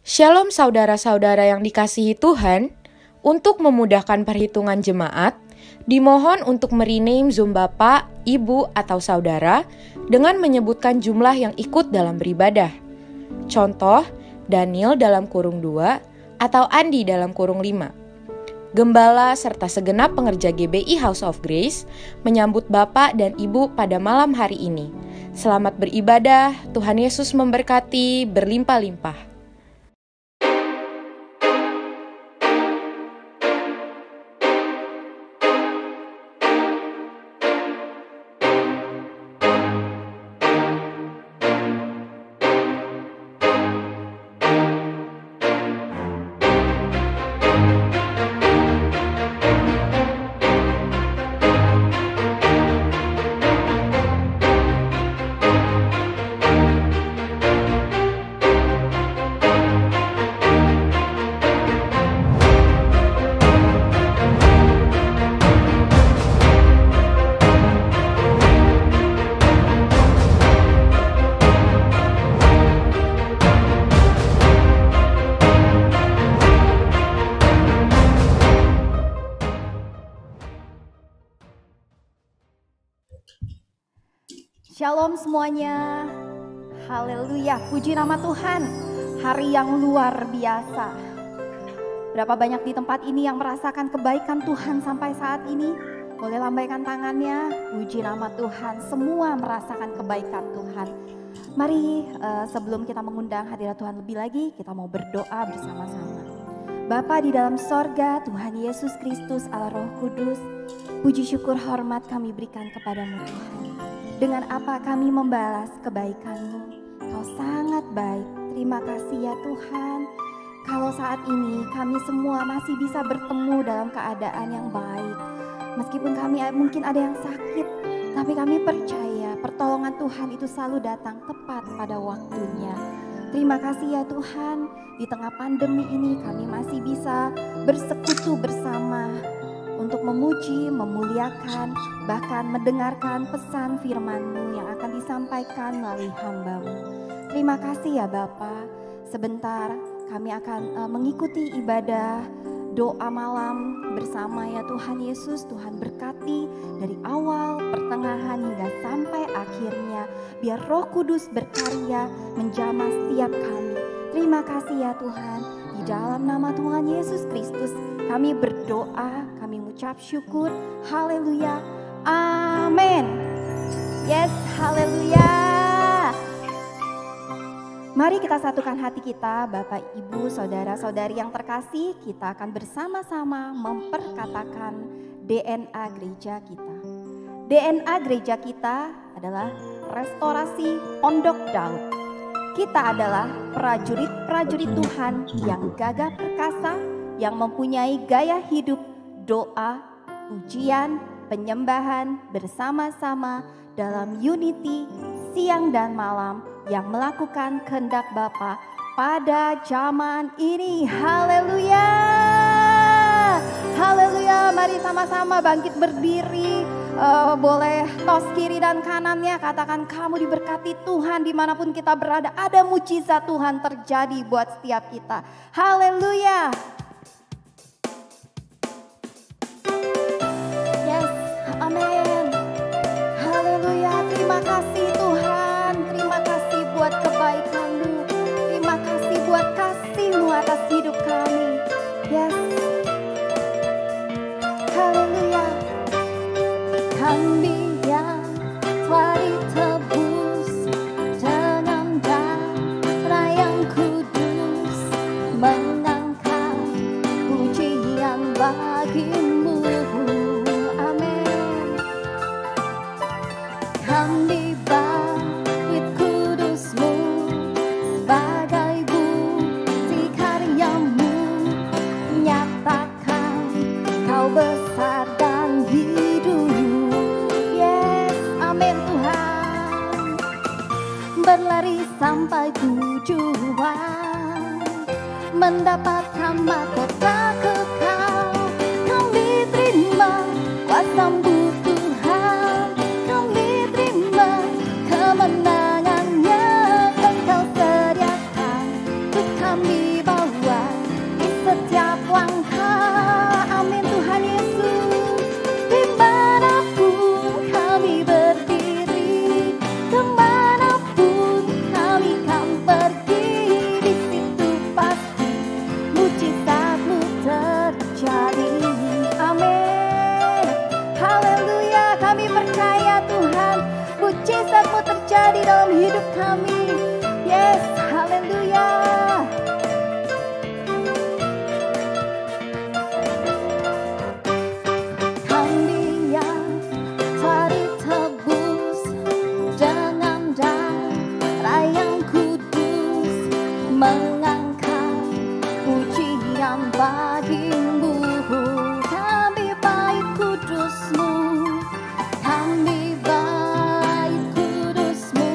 Shalom saudara-saudara yang dikasihi Tuhan, untuk memudahkan perhitungan jemaat, dimohon untuk merename Zoom Bapak, Ibu, atau saudara dengan menyebutkan jumlah yang ikut dalam beribadah. Contoh, Daniel dalam kurung 2 atau Andi dalam kurung 5. Gembala serta segenap pengerja GBI House of Grace menyambut Bapak dan Ibu pada malam hari ini. Selamat beribadah, Tuhan Yesus memberkati berlimpah-limpah. Shalom semuanya, haleluya, puji nama Tuhan, hari yang luar biasa. Berapa banyak di tempat ini yang merasakan kebaikan Tuhan sampai saat ini? Boleh lambaikan tangannya, puji nama Tuhan, semua merasakan kebaikan Tuhan. Mari sebelum kita mengundang hadirat Tuhan lebih lagi, kita mau berdoa bersama-sama. Bapa di dalam sorga, Tuhan Yesus Kristus Allah Roh Kudus, puji syukur hormat kami berikan kepadamu Tuhan. Dengan apa kami membalas kebaikan-Mu? Kau sangat baik. Terima kasih ya Tuhan. Kalau saat ini kami semua masih bisa bertemu dalam keadaan yang baik. Meskipun kami mungkin ada yang sakit, tapi kami percaya pertolongan Tuhan itu selalu datang tepat pada waktunya. Terima kasih ya Tuhan. Di tengah pandemi ini kami masih bisa bersekutu bersama untuk memuji, memuliakan, bahkan mendengarkan pesan firman-Mu yang akan disampaikan melalui hamba-Mu. Terima kasih ya Bapa. Sebentar kami akan mengikuti ibadah doa malam bersama ya Tuhan Yesus. Tuhan berkati dari awal, pertengahan hingga sampai akhirnya. Biar Roh Kudus berkarya menjamah setiap kami. Terima kasih ya Tuhan. Di dalam nama Tuhan Yesus Kristus kami berdoa, kami mengucap syukur, haleluya, amin. Yes, haleluya. Mari kita satukan hati kita, Bapak, Ibu, Saudara-saudari yang terkasih. Kita akan bersama-sama memperkatakan DNA gereja kita. DNA gereja kita adalah restorasi Pondok Daud. Kita adalah prajurit-prajurit Tuhan yang gagah perkasa, yang mempunyai gaya hidup, doa, pujian, penyembahan bersama-sama dalam unity siang dan malam yang melakukan kehendak Bapa pada zaman ini. Haleluya. Haleluya. Mari sama-sama bangkit berdiri. Boleh tos kiri dan kanannya, katakan kamu diberkati Tuhan dimanapun kita berada. Ada mujizat Tuhan terjadi buat setiap kita. Haleluya. Yes, amin. Haleluya, terima kasih Tuhan. Terima kasih buat kebaikan-Mu. Terima kasih buat kasih-Mu atas hidup kami. Yes. Haleluya. Kami yang telah ditebus dengan darah yang kudus, mengangkat pujian bagi-Mu. Amin. Kami bait kudus-Mu sebagai bukti karya-Mu, nyatakan Kau besar dan hidup. Berlari sampai tujuan, mendapatkan mahkota kekal. Kami terima kuasa-Mu Tuhan, kami terima kemenangannya Engkau sediakan untuk kami. mengangkat pujian bagimu. Kami baik kudus-Mu, kami baik kudus-Mu,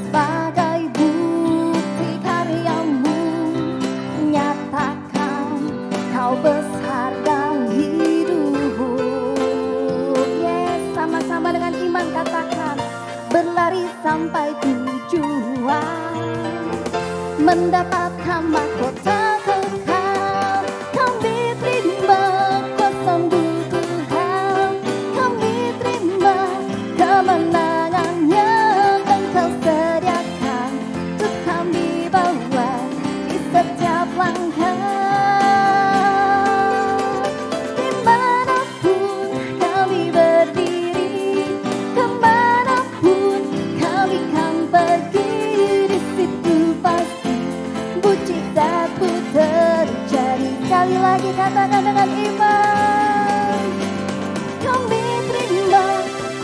sebagai bukti karya-Mu, nyatakan Kau besar dan hidup. Yes, sama-sama dengan iman katakan, berlari sampai tujuan, mendapatkan mahkota kekal. Kami terima kuasa-Mu Tuhan, kami terima kemenangan yang Engkau sediakan untuk kami bawa di setiap langkah. Dimanapun kami berdiri, kemanapun kami kan pergi, di situ pasti mujizatmu terjadi. Sekali lagi katakan dengan iman, kami terima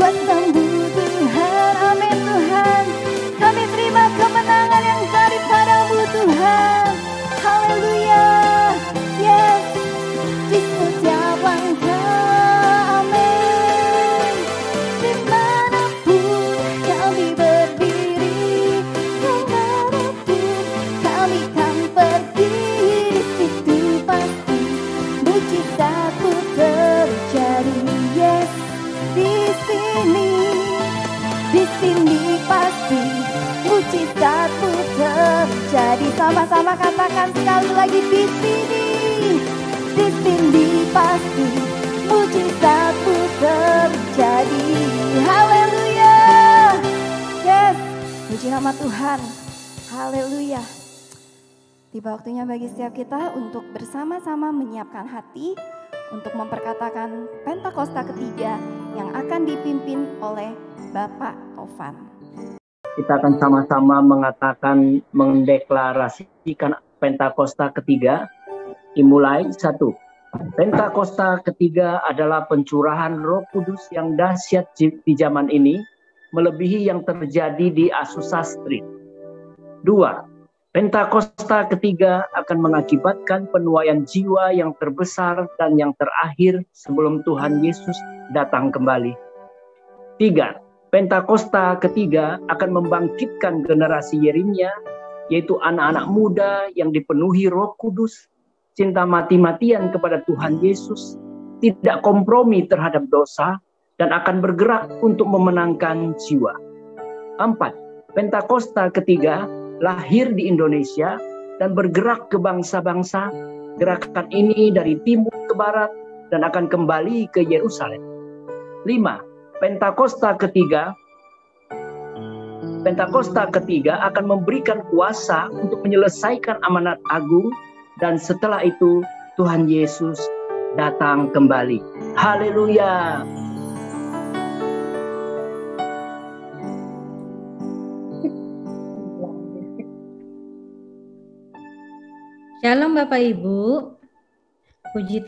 kuasa-Mu Tuhan. Amin Tuhan, kami terima kemenangan yang daripada-Mu Tuhan. Haleluya. Yes, di setiap langkah. Amin. Dimanapun kami berdiri, kemanapun kami kan pergi, di situ pasti mujizatmu terjadi. Yes, di sini pasti mujizatmu terjadi. Sama-sama katakan sekali lagi, di sini pasti mujizatmu terjadi. Haleluya. Yes, puji nama Tuhan. Haleluya. Tiba waktunya bagi setiap kita untuk bersama-sama menyiapkan hati untuk memperkatakan Pentakosta ketiga yang akan dipimpin oleh Bapak Tovan. Kita akan sama-sama mengatakan, mendeklarasikan Pentakosta ketiga. Dimulai 1. Pentakosta ketiga adalah pencurahan Roh Kudus yang dahsyat di zaman ini, melebihi yang terjadi di Azusa Street. 2. Pentakosta ketiga akan mengakibatkan penuaian jiwa yang terbesar dan yang terakhir sebelum Tuhan Yesus datang kembali. 3. Pentakosta ketiga akan membangkitkan generasi Yeremia, yaitu anak-anak muda yang dipenuhi Roh Kudus, cinta mati-matian kepada Tuhan Yesus, tidak kompromi terhadap dosa, dan akan bergerak untuk memenangkan jiwa. 4. Pentakosta ketiga lahir di Indonesia dan bergerak ke bangsa-bangsa. Gerakan ini dari timur ke barat dan akan kembali ke Yerusalem. 5. Pentakosta ketiga akan memberikan kuasa untuk menyelesaikan amanat agung, dan setelah itu Tuhan Yesus datang kembali. Haleluya. Shalom Bapak Ibu, puji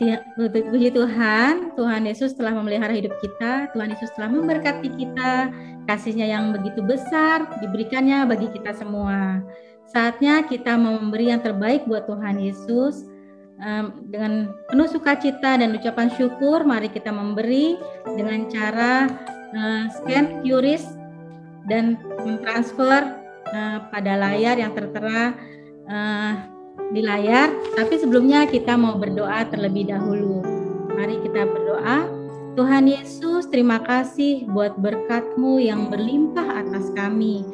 Tuhan, Tuhan Yesus telah memelihara hidup kita, Tuhan Yesus telah memberkati kita, kasih-Nya yang begitu besar diberikannya bagi kita semua. Saatnya kita mau memberi yang terbaik buat Tuhan Yesus. Dengan penuh sukacita dan ucapan syukur, mari kita memberi dengan cara scan QRIS dan mentransfer pada layar yang tertera di layar. Tapi sebelumnya kita mau berdoa terlebih dahulu. Mari kita berdoa. Tuhan Yesus, terima kasih buat berkat-Mu yang berlimpah atas kami.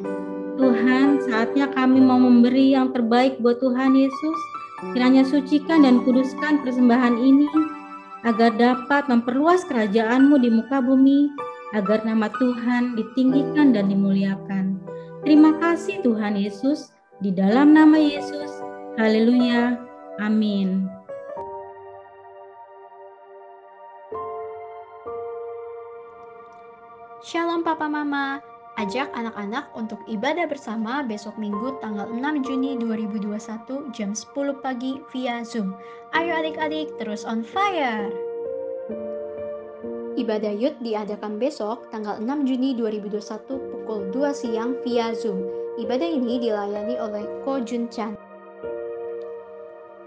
Tuhan, saatnya kami mau memberi yang terbaik buat Tuhan Yesus. Kiranya sucikan dan kuduskan persembahan ini, agar dapat memperluas kerajaan-Mu di muka bumi, agar nama Tuhan ditinggikan dan dimuliakan. Terima kasih Tuhan Yesus, di dalam nama Yesus. Haleluya. Amin. Shalom Papa Mama. Ajak anak-anak untuk ibadah bersama besok Minggu tanggal 6 Juni 2021 jam 10 pagi via Zoom. Ayo adik-adik terus on fire. Ibadah Youth diadakan besok tanggal 6 Juni 2021 pukul 2 siang via Zoom. Ibadah ini dilayani oleh Ko Jun Chan.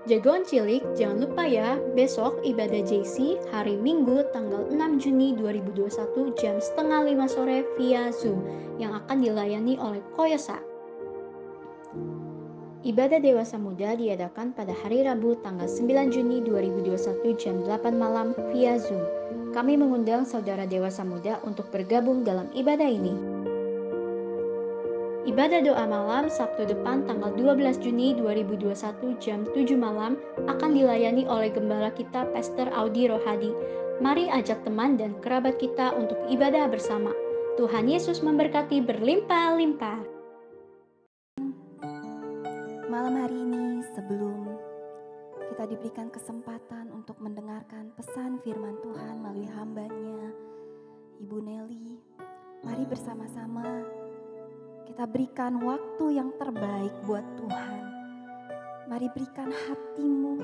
Jagoan cilik, jangan lupa ya, besok ibadah JC hari Minggu tanggal 6 Juni 2021 jam 4:30 sore via Zoom yang akan dilayani oleh Koyosa. Ibadah dewasa muda diadakan pada hari Rabu tanggal 9 Juni 2021 jam 8 malam via Zoom. Kami mengundang saudara dewasa muda untuk bergabung dalam ibadah ini. Ibadah doa malam Sabtu depan tanggal 12 Juni 2021 jam 7 malam akan dilayani oleh gembala kita Pastor Audi Rohadi. Mari ajak teman dan kerabat kita untuk ibadah bersama. Tuhan Yesus memberkati berlimpah-limpah. Malam hari ini sebelum kita diberikan kesempatan untuk mendengarkan pesan firman Tuhan melalui hambanya Ibu Nelly, mari bersama-sama kita berikan waktu yang terbaik buat Tuhan. Mari berikan hatimu,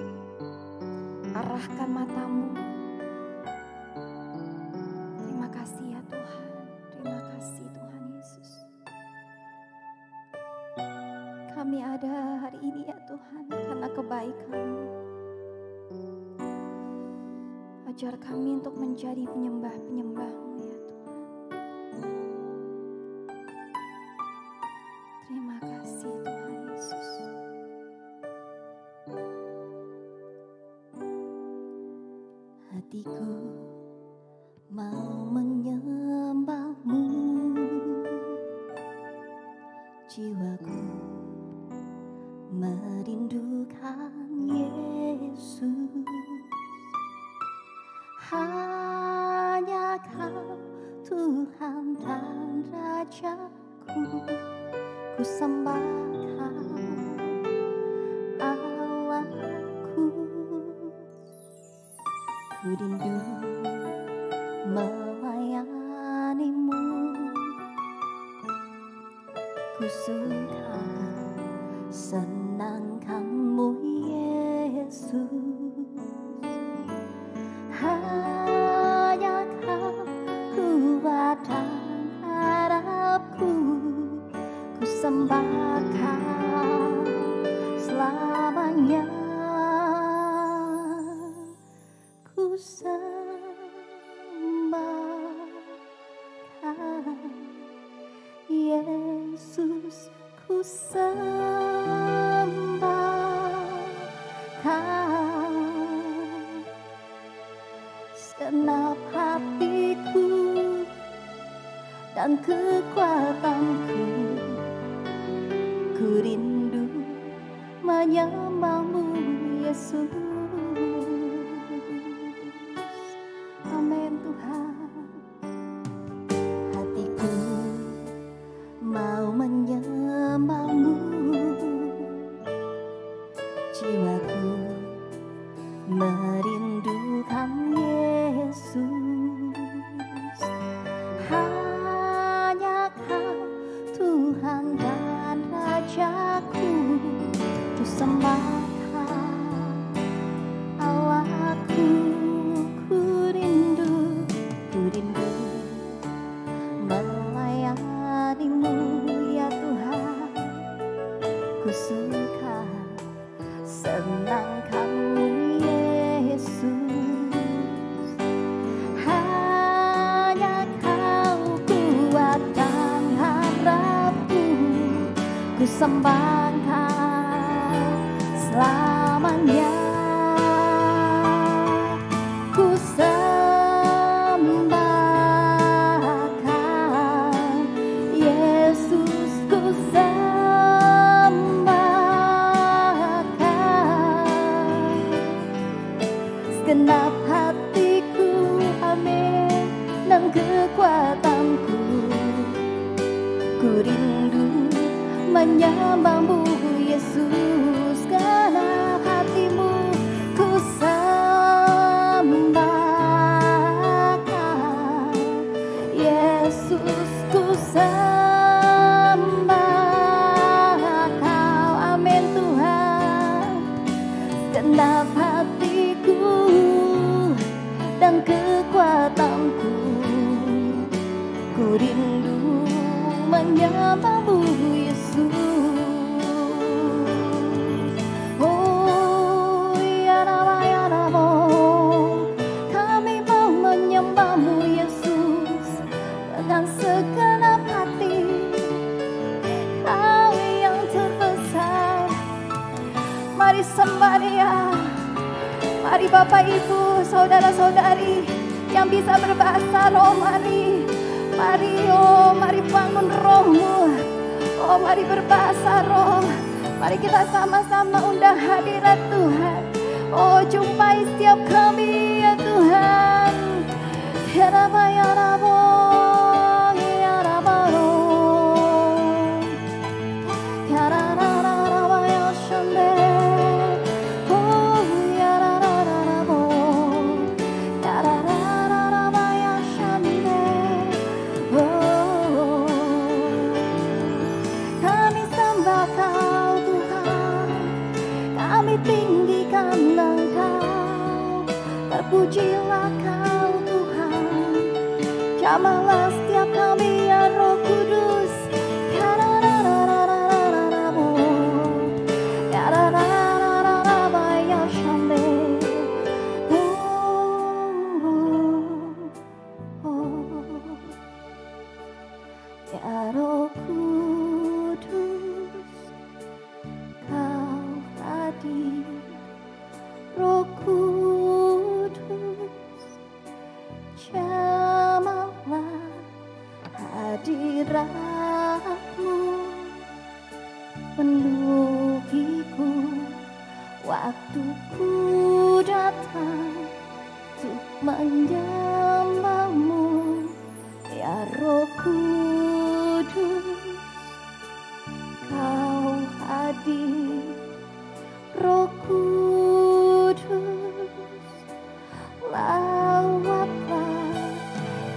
arahkan matamu. Terima kasih ya Tuhan, terima kasih Tuhan Yesus. Kami ada hari ini ya Tuhan karena kebaikan-Mu. Ajar kami untuk menjadi penyembah-penyembah-Mu ya Tuhan. Terima kasih Tuhan Yesus. Hatiku mau menyembah-Mu, jiwaku merindukan Yesus. Hanya Kau Tuhan dan Rajaku, ku sembah Kau Allahku. Ku rindu melayani-Mu, ku suka senangkan-Mu Yesus. Hanya Kau kuat dan harapku, ku sembah Kau selamanya. Ku sembah Kau Yesus, ku sembah Kau. Segenap hatiku dan kekuatanku, ku rindu menyembah-Mu Yesus. Amin Tuhan. Hatiku mau menyembah-Mu, jiwaku merindukan Yesus. Hanya Kau Tuhan dan Rajaku, ku sembah Kau Allahku. Ku rindu melayani-Mu ya Tuhan. Ku suka senangkan-Mu Yesus. Hanya Kau kuat dan harapku, ku sembah Kau selamanya. Ku sembah Kau Yesus, ku sembah Kau. Segenap hatiku, amin, dan kekuatanku, ku rindu menyembah-Mu Yesus. Karena mari sembah Dia. Mari Bapak Ibu, saudara-saudari yang bisa berbahasa roh, mari mari bangun rohmu. Oh, mari berbahasa roh. Mari kita sama-sama undang hadirat Tuhan. Oh, jumpai setiap kami ya Tuhan. Ya Rabba, ya Rabba, ya Rabba, ya Rabba, ya Shande. Oh, ya Rabba, ya Rabba, ya Shande. Oh, kami sembah Kau Tuhan, kami tinggikan Engkau, terpujilah Kau Tuhan, jamahlah setiap kami ya Roh Kudus. Ya rararararararabo, ya rarararararaba ya Shande. Ya Roh Kudus, Kau hadir. Roh Kudus, jamahlah hadirat-Mu, penuhiku waktuku datang untuk menyembah-Mu. Ya Roh Kudus, Kau hadir. Roh Kudus, lawatlah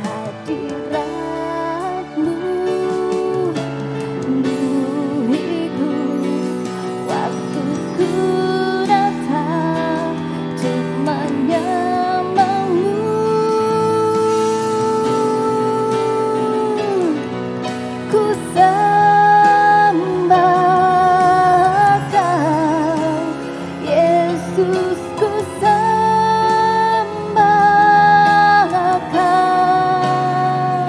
hadirat-Mu, penuhiku waktuku datang untuk menyembah-Mu. Ku sembah Kau, Yesus, ku sembah Kau.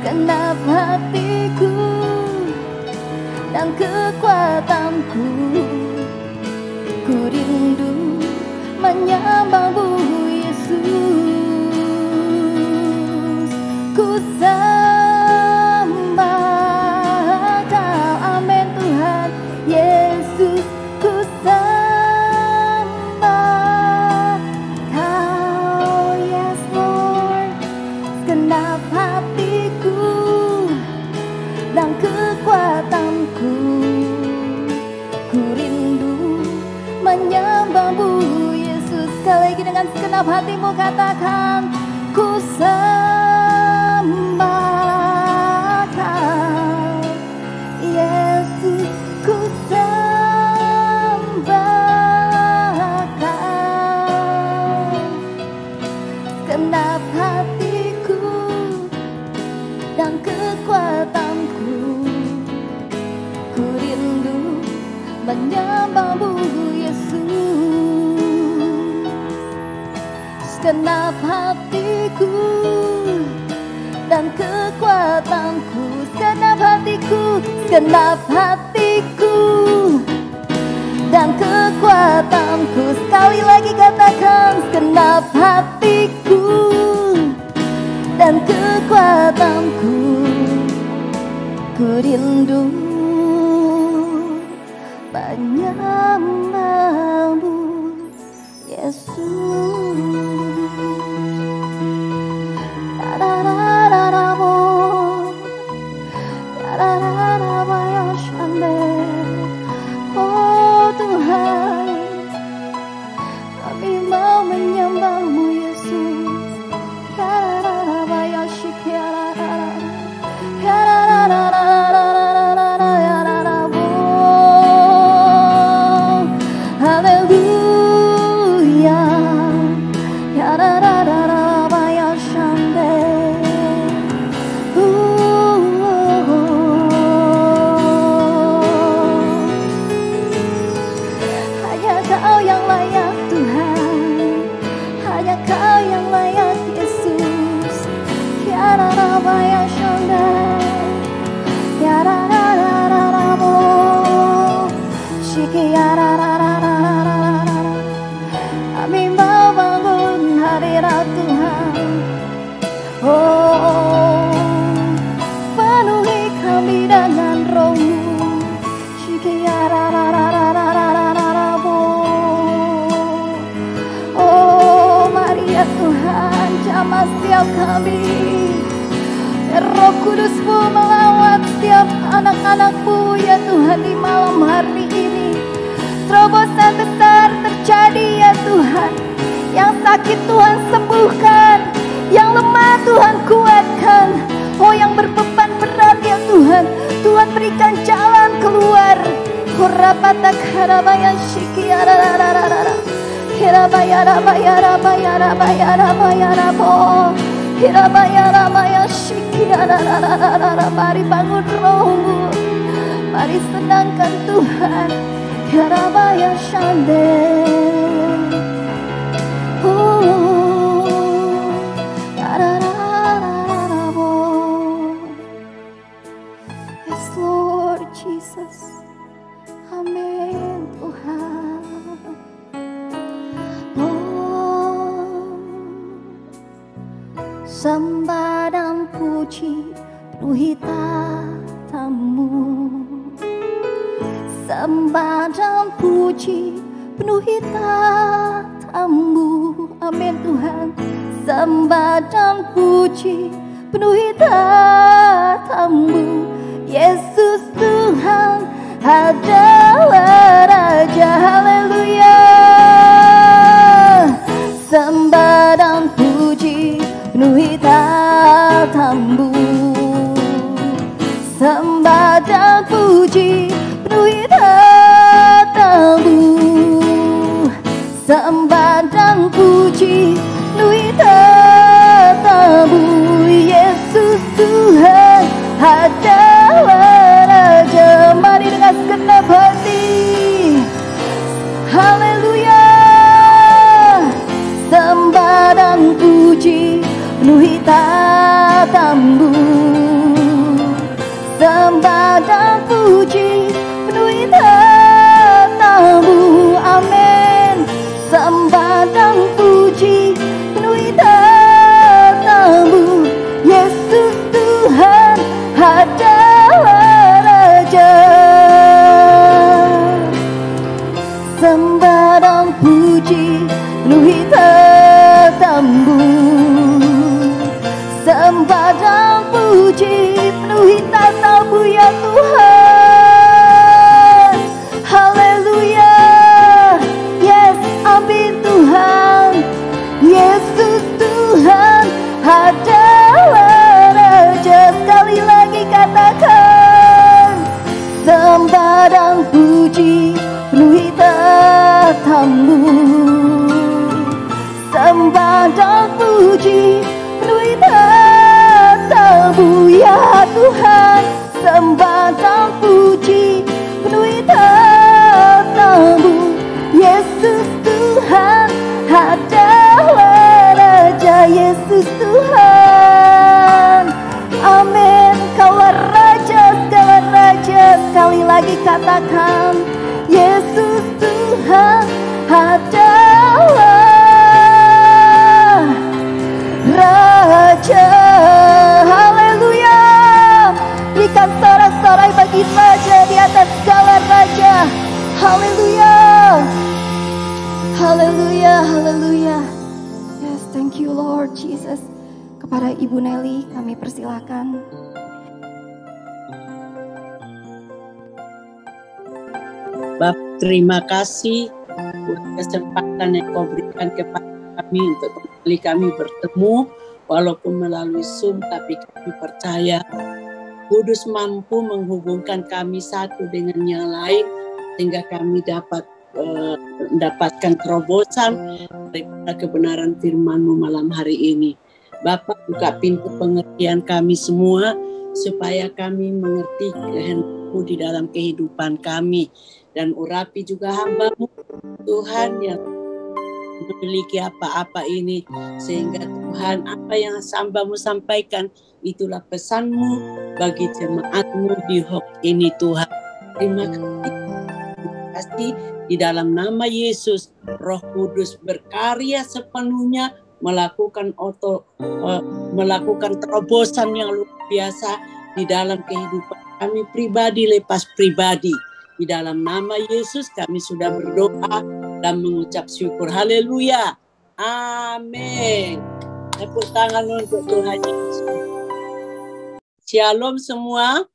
Segenap hatiku dan kekuatanku, ku rindu menyembah-Mu, Yesus. Ku sembah Kau, amin Tuhan. Yesus, ku sembah Kau, yes Lord. Segenap hatiku dan kekuatanku, ku rindu menyembah-Mu, Yesus. Sekali lagi dengan segenap hatimu katakan, ku sembah Kau, Yesus, ku sembah Kau. Segenap hatiku dan kekuatanku, ku rindu menyembah-Mu, Yesus. Segenap hatiku dan kekuatanku, segenap hatiku, segenap hatiku dan kekuatanku. Sekali lagi katakan, segenap hatiku dan kekuatanku, ku rindu menyembah-Mu, Yesus. Da-da-da-da-da-bo, da-da-da-da-ba ya Shande. Oh Tuhan, kami mau menyembah-Mu, Yesus. Da-da-da-da-ba ya shikiara-da-da, da-da-da-da-da-da-da-da-da, ya-da-da-bo. Haleluya, ya Kami mau bangun hadirat Tuhan. Oh, penuhi kami dengan Roh-Mu. Oh, mari ya Tuhan, jamah setiap kami. Roh Kudus-Mu melawat setiap anak-anak-Mu ya Tuhan di malam hari ini. Terobosan besar terjadi ya Tuhan. Yang sakit Tuhan sembuhkan, yang lemah Tuhan kuatkan. Oh, yang berbeban berat ya Tuhan, Tuhan berikan jalan keluar. Kurapatak harabaya shikiararararara. Hirabayarabayarabayarabayarabayarabo. Hirabayarabaya shikiararararara. Mari bangun Roh-Mu, mari senangkan Tuhan. Hirabaya shande. Yes Lord Jesus. Amin Tuhan. Oh, sembah dan puji penuhi tatamu. Sembah dan puji penuhi tatamu. Amin Tuhan. Sembah dan puji penuhi tatamu. Yesus Tuhan adalah Raja. Haleluya. Sembah dan puji penuhi tatamu. Sembah dan puji penuhi tatamu. Sembah dan puji penuhi tatamu. Yesus Tuhan adalah Raja. Mari dengan segenap hati. Haleluya. Sembah dan puji penuhi tatamu. Sembah dan puji penuhi tatamu. Amin. Sembah dan puji penuhi tatamu. Yesus Tuhan adalah Raja. Sembah dan puji penuhi tatamu. Sembah dan puji penuhi tatamu ya Tuhan. Haleluya. Yes, amin Tuhan. Yesus Tuhan adalah Raja. Sekali lagi katakan. Sembah dan puji penuhi tatamu. Sembah dan puji penuhi tatamu ya Tuhan. Sembah dan puji penuhi tatamu. Yesus Tuhan adalah Raja. Yesus Tuhan. Amin. Kaulah Raja segala raja. Sekali lagi katakan. Yesus Tuhan adalah Raja. Haleluya. Berikan sorak-sorai bagi Raja di atas segala raja. Haleluya. Haleluya. Haleluya. Yes, thank you Lord Jesus. Kepada Ibu Nelly kami persilakan. Bapak, terima kasih buat kesempatan yang kau berikan kepada kami untuk kembali kami bertemu walaupun melalui Zoom, tapi kami percaya Kudus mampu menghubungkan kami satu dengan yang lain sehingga kami dapat mendapatkan terobosan daripada kebenaran firman-Mu malam hari ini. Bapak, buka pintu pengertian kami semua supaya kami mengerti kehendak-Mu di dalam kehidupan kami. Dan urapi juga hamba-Mu Tuhan yang memiliki apa-apa ini, sehingga Tuhan apa yang hamba-Mu sampaikan itulah pesan-Mu bagi jemaat-Mu di Hope ini Tuhan. Terima kasih di dalam nama Yesus. Roh Kudus berkarya sepenuhnya, melakukan terobosan yang luar biasa di dalam kehidupan kami pribadi lepas pribadi. Di dalam nama Yesus kami sudah berdoa dan mengucap syukur. Haleluya. Amin. Tepuk tangan untuk Tuhan Yesus. Shalom semua.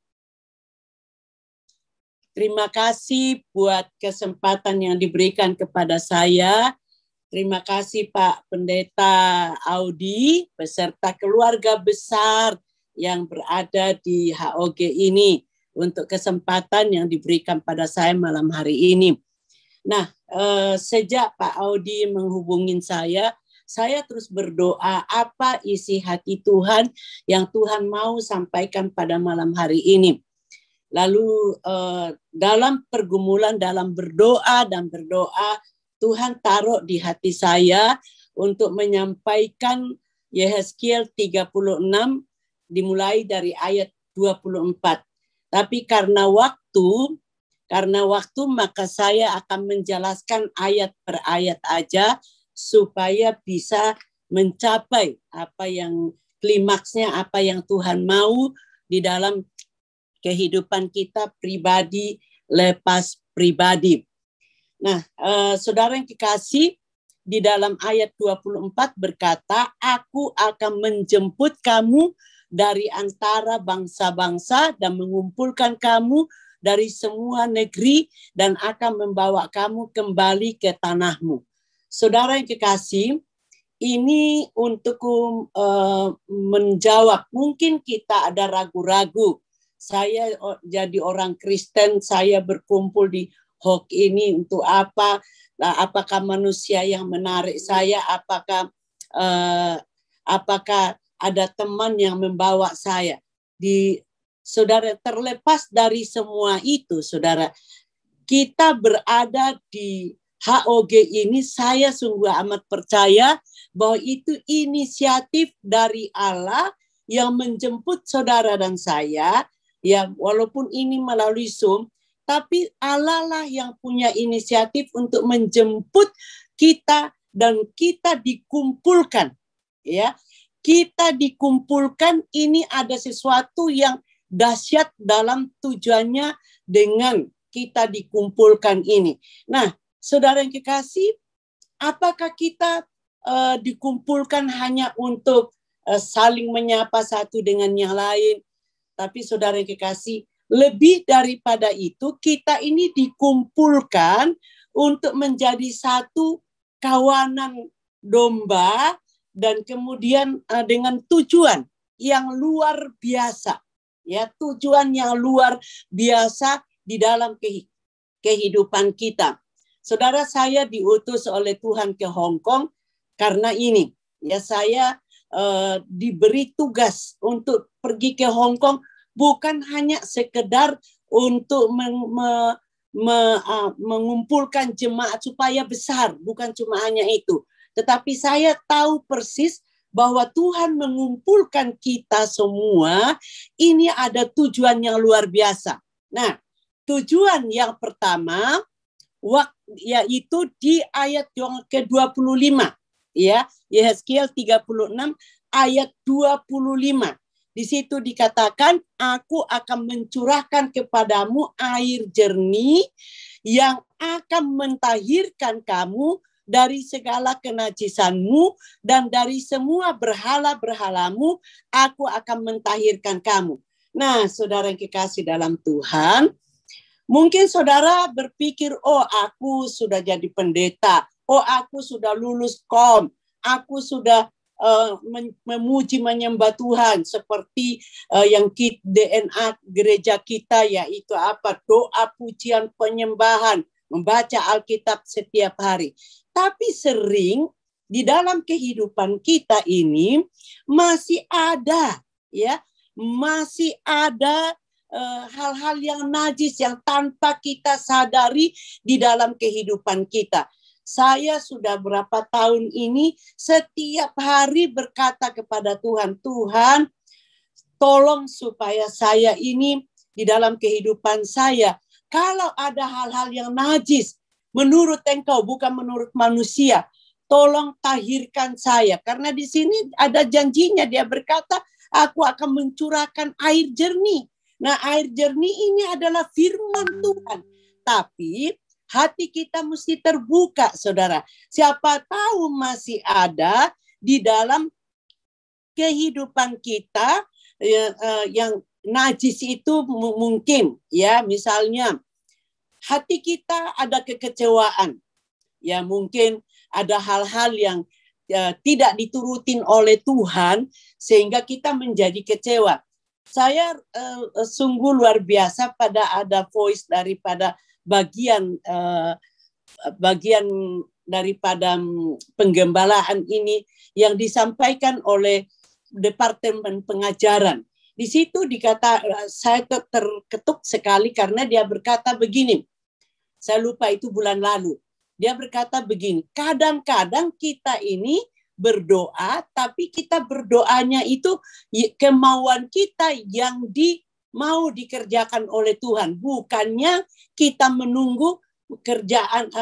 Terima kasih buat kesempatan yang diberikan kepada saya. Terima kasih Pak Pendeta Audi beserta keluarga besar yang berada di HOG ini untuk kesempatan yang diberikan pada saya malam hari ini. Nah, sejak Pak Audi menghubungin saya terus berdoa apa isi hati Tuhan yang Tuhan mau sampaikan pada malam hari ini. Lalu dalam pergumulan, dalam berdoa, Tuhan taruh di hati saya untuk menyampaikan Yehezkiel 36 dimulai dari ayat 24. Tapi karena waktu maka saya akan menjelaskan ayat per ayat aja supaya bisa mencapai apa yang klimaksnya, apa yang Tuhan mau di dalam kehidupan kita pribadi lepas pribadi. Nah, saudara yang kekasih, di dalam ayat 24 berkata, aku akan menjemput kamu dari antara bangsa-bangsa dan mengumpulkan kamu dari semua negeri dan akan membawa kamu kembali ke tanahmu. Saudara yang kekasih, ini untuk menjawab, mungkin kita ada ragu-ragu. Saya jadi orang Kristen, saya berkumpul di HOG ini untuk apa? Apakah manusia yang menarik saya? Apakah ada teman yang membawa saya? Saudara, terlepas dari semua itu, saudara, kita berada di HOG ini, saya sungguh amat percaya bahwa itu inisiatif dari Allah yang menjemput saudara dan saya. Ya, walaupun ini melalui Zoom, tapi Allah lah yang punya inisiatif untuk menjemput kita dan kita dikumpulkan. Ya, kita dikumpulkan, ini ada sesuatu yang dahsyat dalam tujuannya dengan kita dikumpulkan ini. Nah, saudara yang kekasih, apakah kita dikumpulkan hanya untuk saling menyapa satu dengan yang lain? Tapi saudara yang kekasih, lebih daripada itu, kita ini dikumpulkan untuk menjadi satu kawanan domba dan kemudian dengan tujuan yang luar biasa. Ya, tujuan yang luar biasa di dalam kehidupan kita. Saudara, saya diutus oleh Tuhan ke Hong Kong karena ini. Ya, saya diberi tugas untuk pergi ke Hong Kong bukan hanya sekedar untuk mengumpulkan jemaat supaya besar, bukan cuma hanya itu. Tetapi saya tahu persis bahwa Tuhan mengumpulkan kita semua, ini ada tujuan yang luar biasa. Nah, tujuan yang pertama, yaitu di ayat yang ke-25. Ya, Yehezkiel 36 ayat 25. Di situ dikatakan, aku akan mencurahkan kepadamu air jernih yang akan mentahirkan kamu dari segala kenajisanmu dan dari semua berhala-berhalamu, aku akan mentahirkan kamu. Nah, saudara yang kekasih dalam Tuhan, mungkin saudara berpikir, oh aku sudah jadi pendeta, oh aku sudah lulus kom, aku sudah memuji menyembah Tuhan seperti yang DNA gereja kita, yaitu apa? Doa, pujian, penyembahan, membaca Alkitab setiap hari. Tapi sering di dalam kehidupan kita ini masih ada, ya, masih ada hal-hal yang najis yang tanpa kita sadari di dalam kehidupan kita. Saya sudah berapa tahun ini setiap hari berkata kepada Tuhan, Tuhan, tolong supaya saya ini di dalam kehidupan saya Kalau ada hal-hal yang najis menurut engkau, bukan menurut manusia, tolong tahirkan saya. Karena di sini ada janjinya, dia berkata, aku akan mencurahkan air jernih. Nah, air jernih ini adalah firman Tuhan. Tapi hati kita mesti terbuka, saudara. Siapa tahu masih ada di dalam kehidupan kita yang najis itu mungkin, ya, misalnya hati kita ada kekecewaan, ya, mungkin ada hal-hal yang tidak diturutin oleh Tuhan sehingga kita menjadi kecewa. Saya sungguh luar biasa pada ada voice daripada bagian daripada penggembalaan ini yang disampaikan oleh Departemen Pengajaran. Di situ saya terketuk sekali karena dia berkata begini. Saya lupa itu bulan lalu. Dia berkata begini, kadang-kadang kita ini berdoa, tapi kita berdoanya itu kemauan kita yang mau dikerjakan oleh Tuhan. Bukannya kita menunggu kerjaan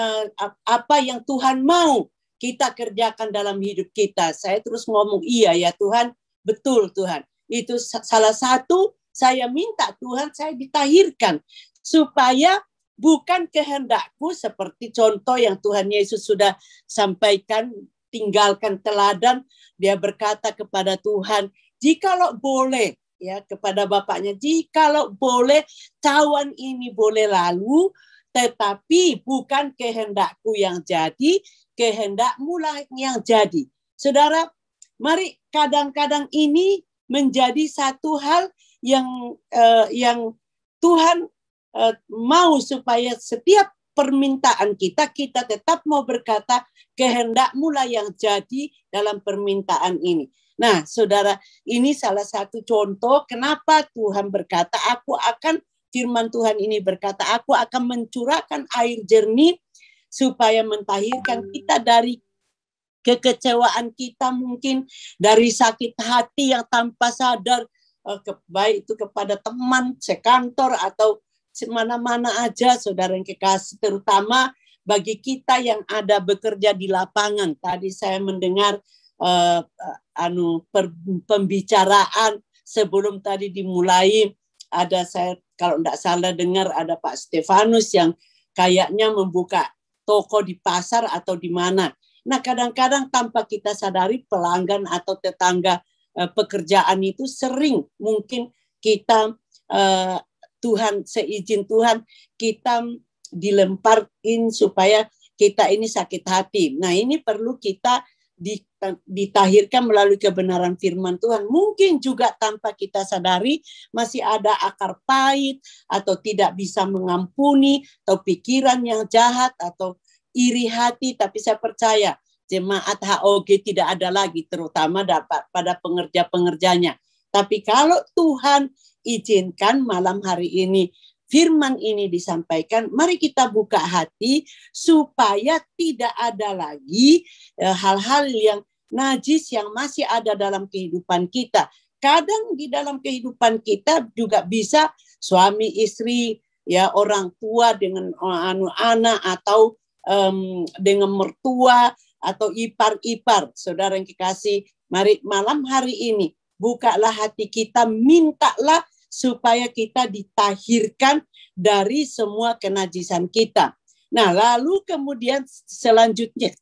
apa yang Tuhan mau kita kerjakan dalam hidup kita. Saya terus ngomong, iya ya Tuhan, betul Tuhan. Itu salah satu saya minta Tuhan saya ditahirkan supaya bukan kehendakku seperti contoh yang Tuhan Yesus sudah sampaikan, tinggalkan teladan. Dia berkata kepada Tuhan, jikalau boleh, ya, kepada bapaknya, jikalau boleh cawan ini boleh lalu, tetapi bukan kehendakku yang jadi, kehendakmu lah yang jadi. Saudara, mari kadang-kadang ini menjadi satu hal yang Tuhan mau supaya setiap permintaan kita tetap mau berkata kehendakmu lah yang jadi dalam permintaan ini. Nah, saudara, ini salah satu contoh kenapa Tuhan berkata, firman Tuhan ini berkata, aku akan mencurahkan air jernih supaya mentahirkan kita dari kekecewaan kita, mungkin dari sakit hati yang tanpa sadar, baik itu kepada teman, sekantor, atau mana-mana aja, saudara yang kekasih, terutama bagi kita yang ada bekerja di lapangan. Tadi saya mendengar pembicaraan sebelum tadi dimulai, ada saya kalau tidak salah dengar ada Pak Stefanus yang kayaknya membuka toko di pasar atau di mana. Nah, kadang-kadang tanpa kita sadari pelanggan atau tetangga pekerjaan itu sering mungkin kita Tuhan, seizin Tuhan, kita dilemparin supaya kita ini sakit hati. Nah, ini perlu kita ditahirkan melalui kebenaran firman Tuhan. Mungkin juga tanpa kita sadari masih ada akar pahit atau tidak bisa mengampuni atau pikiran yang jahat atau iri hati, tapi saya percaya jemaat HOG tidak ada lagi, terutama pada pengerja-pengerjanya. Tapi kalau Tuhan izinkan malam hari ini firman ini disampaikan, mari kita buka hati supaya tidak ada lagi hal-hal yang najis yang masih ada dalam kehidupan kita. Kadang di dalam kehidupan kita juga bisa suami istri, ya, orang tua dengan anak atau dengan mertua atau ipar-ipar. Saudara yang kekasih, mari malam hari ini bukalah hati kita, mintalah supaya kita ditahirkan dari semua kenajisan kita. Nah, lalu kemudian selanjutnya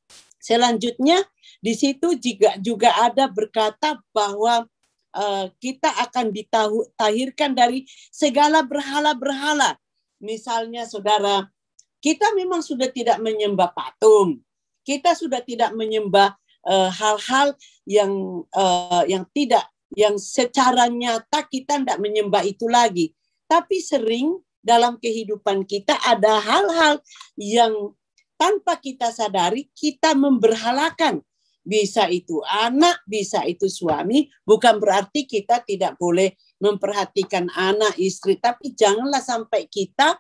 di situ juga ada berkata bahwa kita akan ditahirkan dari segala berhala-berhala. Misalnya, saudara, kita memang sudah tidak menyembah patung. Kita sudah tidak menyembah hal-hal yang secara nyata kita tidak menyembah itu lagi. Tapi sering dalam kehidupan kita ada hal-hal yang tanpa kita sadari kita memberhalakan. Bisa itu anak, bisa itu suami. Bukan berarti kita tidak boleh memperhatikan anak, istri. Tapi janganlah sampai kita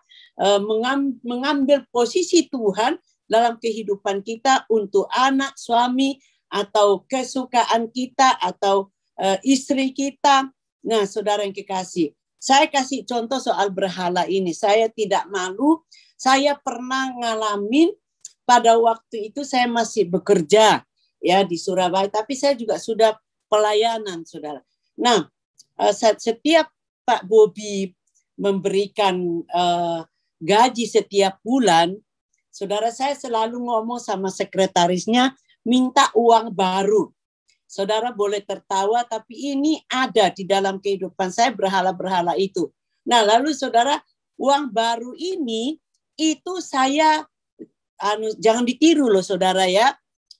mengambil posisi Tuhan dalam kehidupan kita untuk anak, suami, atau kesukaan kita, atau istri kita. Nah, saudara yang kekasih, Saya kasih contoh soal berhala ini. Saya tidak malu. Saya pernah ngalamin pada waktu itu saya masih bekerja ya di Surabaya, tapi saya juga sudah pelayanan, saudara. Nah, setiap Pak Bobi memberikan gaji setiap bulan, saudara, saya selalu ngomong sama sekretarisnya, minta uang baru. Saudara boleh tertawa, tapi ini ada di dalam kehidupan saya, berhala-berhala itu. Nah, lalu saudara, uang baru ini, itu saya, jangan ditiru loh saudara ya.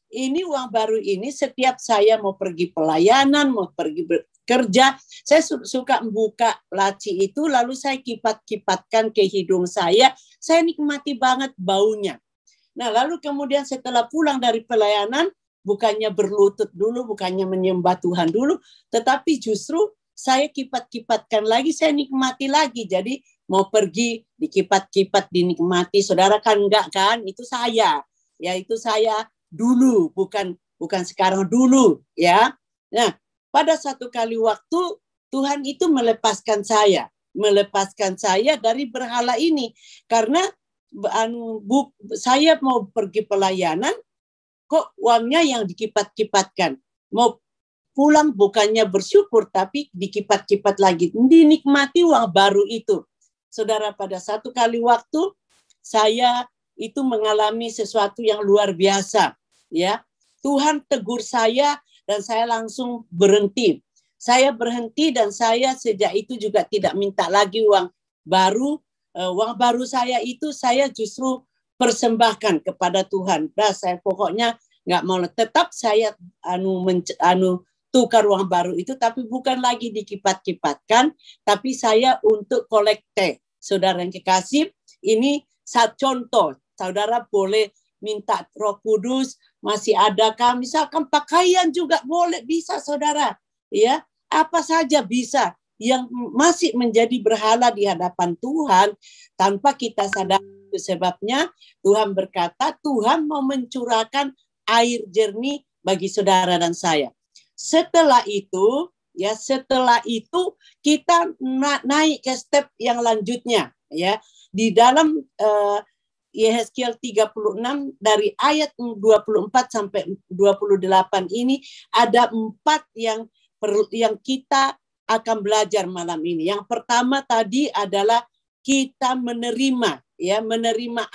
Ini uang baru ini setiap saya mau pergi pelayanan, mau pergi bekerja, saya suka membuka laci itu, lalu saya kipat-kipatkan ke hidung saya nikmati banget baunya. Nah, lalu kemudian setelah pulang dari pelayanan, bukannya berlutut dulu, bukannya menyembah Tuhan dulu, tetapi justru saya kipat-kipatkan lagi, saya nikmati lagi. Jadi mau pergi, dikipat-kipat, dinikmati. Saudara kan enggak kan? Itu saya. Ya, itu saya dulu, bukan sekarang dulu. Ya. Nah, pada satu kali waktu, Tuhan itu melepaskan saya dari berhala ini. Karena saya mau pergi pelayanan, kok uangnya yang dikipat-kipatkan. Mau pulang bukannya bersyukur, tapi dikipat-kipat lagi. Dinikmati uang baru itu. Saudara, pada satu kali waktu, saya itu mengalami sesuatu yang luar biasa. Ya, Tuhan tegur saya, dan saya langsung berhenti. Saya berhenti, dan saya sejak itu juga tidak minta lagi uang baru. Uang baru saya itu, saya justru persembahkan kepada Tuhan. Nah, saya pokoknya nggak mau, tetap saya tukar uang baru itu, tapi bukan lagi dikipat-kipatkan, tapi saya untuk kolekte. Saudara yang kekasih, ini satu contoh. Saudara boleh minta Roh Kudus, masih adakah? Misalkan pakaian juga boleh, bisa saudara. Ya, apa saja bisa yang masih menjadi berhala di hadapan Tuhan tanpa kita sadar. Sebabnya Tuhan berkata, Tuhan mau mencurahkan air jernih bagi saudara dan saya. Setelah itu kita naik ke step yang lanjutnya, ya. Di dalam Yehezkiel 36 dari ayat 24 sampai 28 ini ada 4 yang kita akan belajar malam ini. Yang pertama tadi adalah kita menerima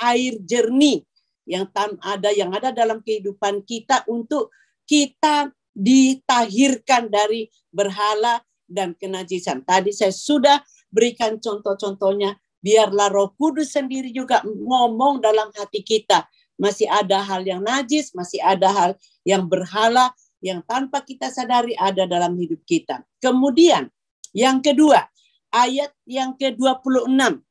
air jernih yang ada dalam kehidupan kita untuk kita ditahirkan dari berhala dan kenajisan. Tadi saya sudah berikan contoh-contohnya. Biarlah Roh Kudus sendiri juga ngomong dalam hati kita. Masih ada hal yang najis, masih ada hal yang berhala yang tanpa kita sadari ada dalam hidup kita. Kemudian yang kedua, ayat yang ke-26.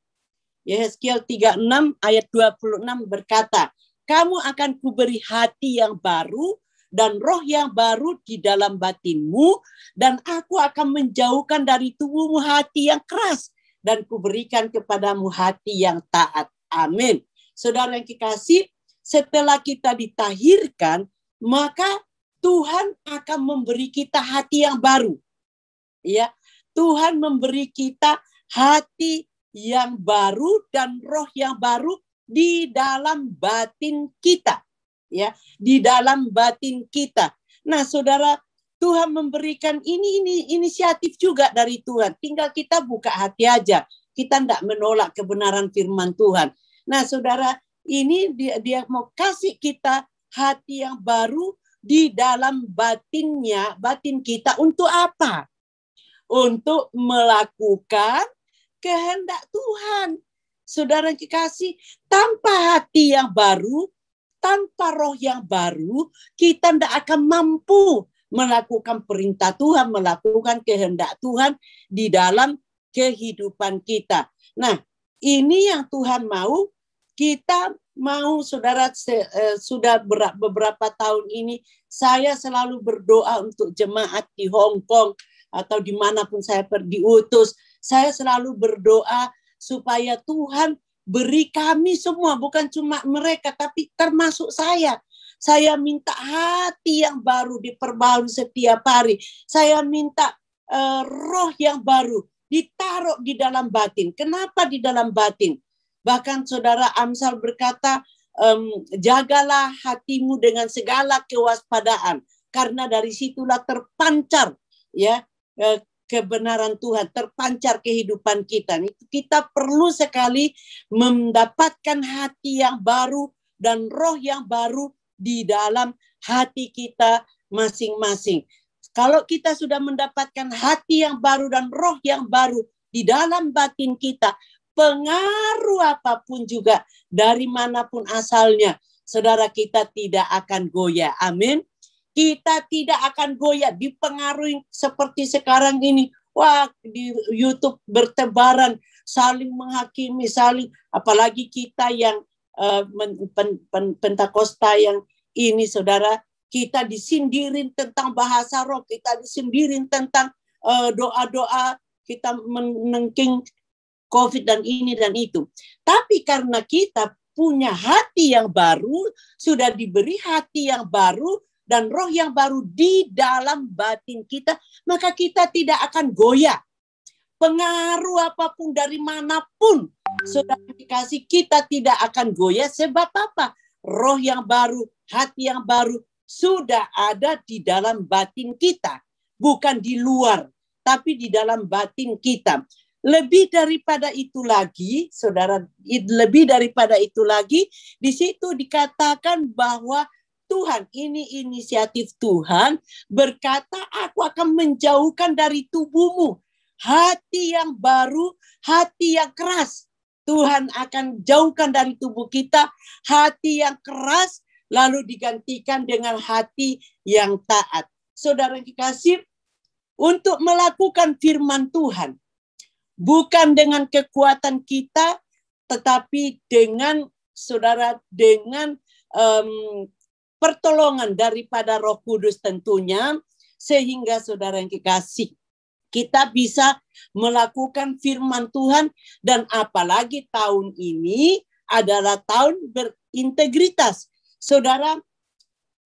Yehezkiel 36 ayat 26 berkata, kamu akan kuberi hati yang baru dan roh yang baru di dalam batinmu, dan aku akan menjauhkan dari tubuhmu hati yang keras, dan kuberikan kepadamu hati yang taat. Amin. Saudara yang kekasih, setelah kita ditahirkan, maka Tuhan akan memberi kita hati yang baru. Ya, Tuhan memberi kita hati yang baru dan roh yang baru di dalam batin kita, ya, di dalam batin kita. Nah, saudara, Tuhan memberikan ini inisiatif juga dari Tuhan. Tinggal kita buka hati aja. Kita tidak menolak kebenaran firman Tuhan. Nah, saudara, ini dia mau kasih kita hati yang baru di dalam batin kita untuk apa? Untuk melakukan kehendak Tuhan. Saudara kekasih, tanpa hati yang baru, tanpa roh yang baru, kita tidak akan mampu melakukan perintah Tuhan, melakukan kehendak Tuhan di dalam kehidupan kita. Nah, ini yang Tuhan mau. Kita mau, saudara, sudah beberapa tahun ini, saya selalu berdoa untuk jemaat di Hong Kong atau dimanapun saya diutus. Saya selalu berdoa supaya Tuhan beri kami semua, bukan cuma mereka, tapi termasuk saya. Saya minta hati yang baru diperbarui setiap hari. Saya minta roh yang baru ditaruh di dalam batin. Kenapa di dalam batin? Bahkan saudara Amsal berkata, jagalah hatimu dengan segala kewaspadaan, karena dari situlah terpancar ya kebenaran Tuhan, terpancar kehidupan kita. Kita perlu sekali mendapatkan hati yang baru dan roh yang baru di dalam hati kita masing-masing. Kalau kita sudah mendapatkan hati yang baru dan roh yang baru di dalam batin kita, pengaruh apapun juga dari manapun asalnya, saudara, kita tidak akan goyah. Amin. Kita tidak akan goyah dipengaruhi seperti sekarang ini. Wah, di YouTube bertebaran, saling menghakimi, saling, apalagi kita yang Pentakosta yang ini, saudara, kita disindirin tentang bahasa roh, kita disindirin tentang doa-doa, kita menengking COVID dan ini dan itu. Tapi karena kita punya hati yang baru, sudah diberi hati yang baru dan roh yang baru di dalam batin kita, maka kita tidak akan goyah. Pengaruh apapun dari manapun, saudara dikasih, kita tidak akan goyah. Sebab apa? Roh yang baru, hati yang baru sudah ada di dalam batin kita. Bukan di luar, tapi di dalam batin kita. Lebih daripada itu lagi, saudara, lebih daripada itu lagi, di situ dikatakan bahwa Tuhan, ini inisiatif Tuhan, berkata, aku akan menjauhkan dari tubuhmu hati yang baru, hati yang keras. Tuhan akan jauhkan dari tubuh kita hati yang keras, lalu digantikan dengan hati yang taat. Saudara dikasih, untuk melakukan firman Tuhan, bukan dengan kekuatan kita, tetapi dengan saudara, dengan pertolongan daripada Roh Kudus tentunya, sehingga saudara yang dikasih, kita bisa melakukan firman Tuhan. Dan apalagi tahun ini adalah tahun berintegritas. Saudara,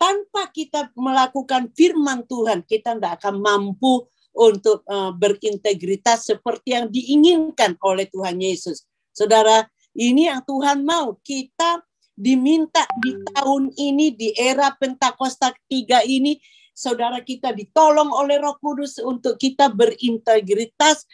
tanpa kita melakukan firman Tuhan, kita tidak akan mampu untuk berintegritas seperti yang diinginkan oleh Tuhan Yesus. Saudara, ini yang Tuhan mau. Kita diminta di tahun ini, di era Pentakosta ketiga ini, saudara, kita ditolong oleh Roh Kudus untuk kita berintegritas,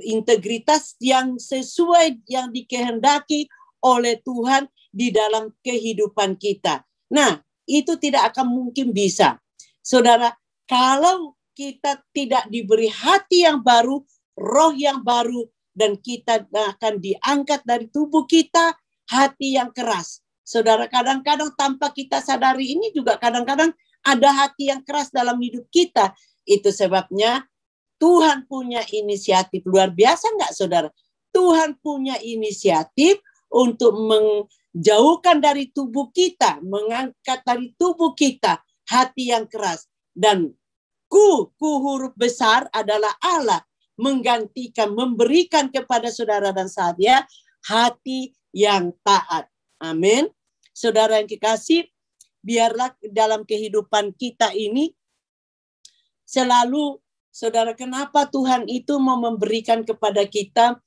integritas yang sesuai yang dikehendaki oleh Tuhan di dalam kehidupan kita. Nah, itu tidak akan mungkin bisa. Saudara, kalau kita tidak diberi hati yang baru, roh yang baru, dan kita akan diangkat dari tubuh kita hati yang keras. Saudara, kadang-kadang tanpa kita sadari ini juga kadang-kadang ada hati yang keras dalam hidup kita. Itu sebabnya Tuhan punya inisiatif luar biasa, enggak saudara? Tuhan punya inisiatif untuk menjauhkan dari tubuh kita, mengangkat dari tubuh kita hati yang keras. Dan ku huruf besar adalah Allah menggantikan, memberikan kepada saudara dan saya hati yang taat. Amin. Saudara yang dikasih, biarlah dalam kehidupan kita ini selalu, saudara, kenapa Tuhan itu mau memberikan kepada kita,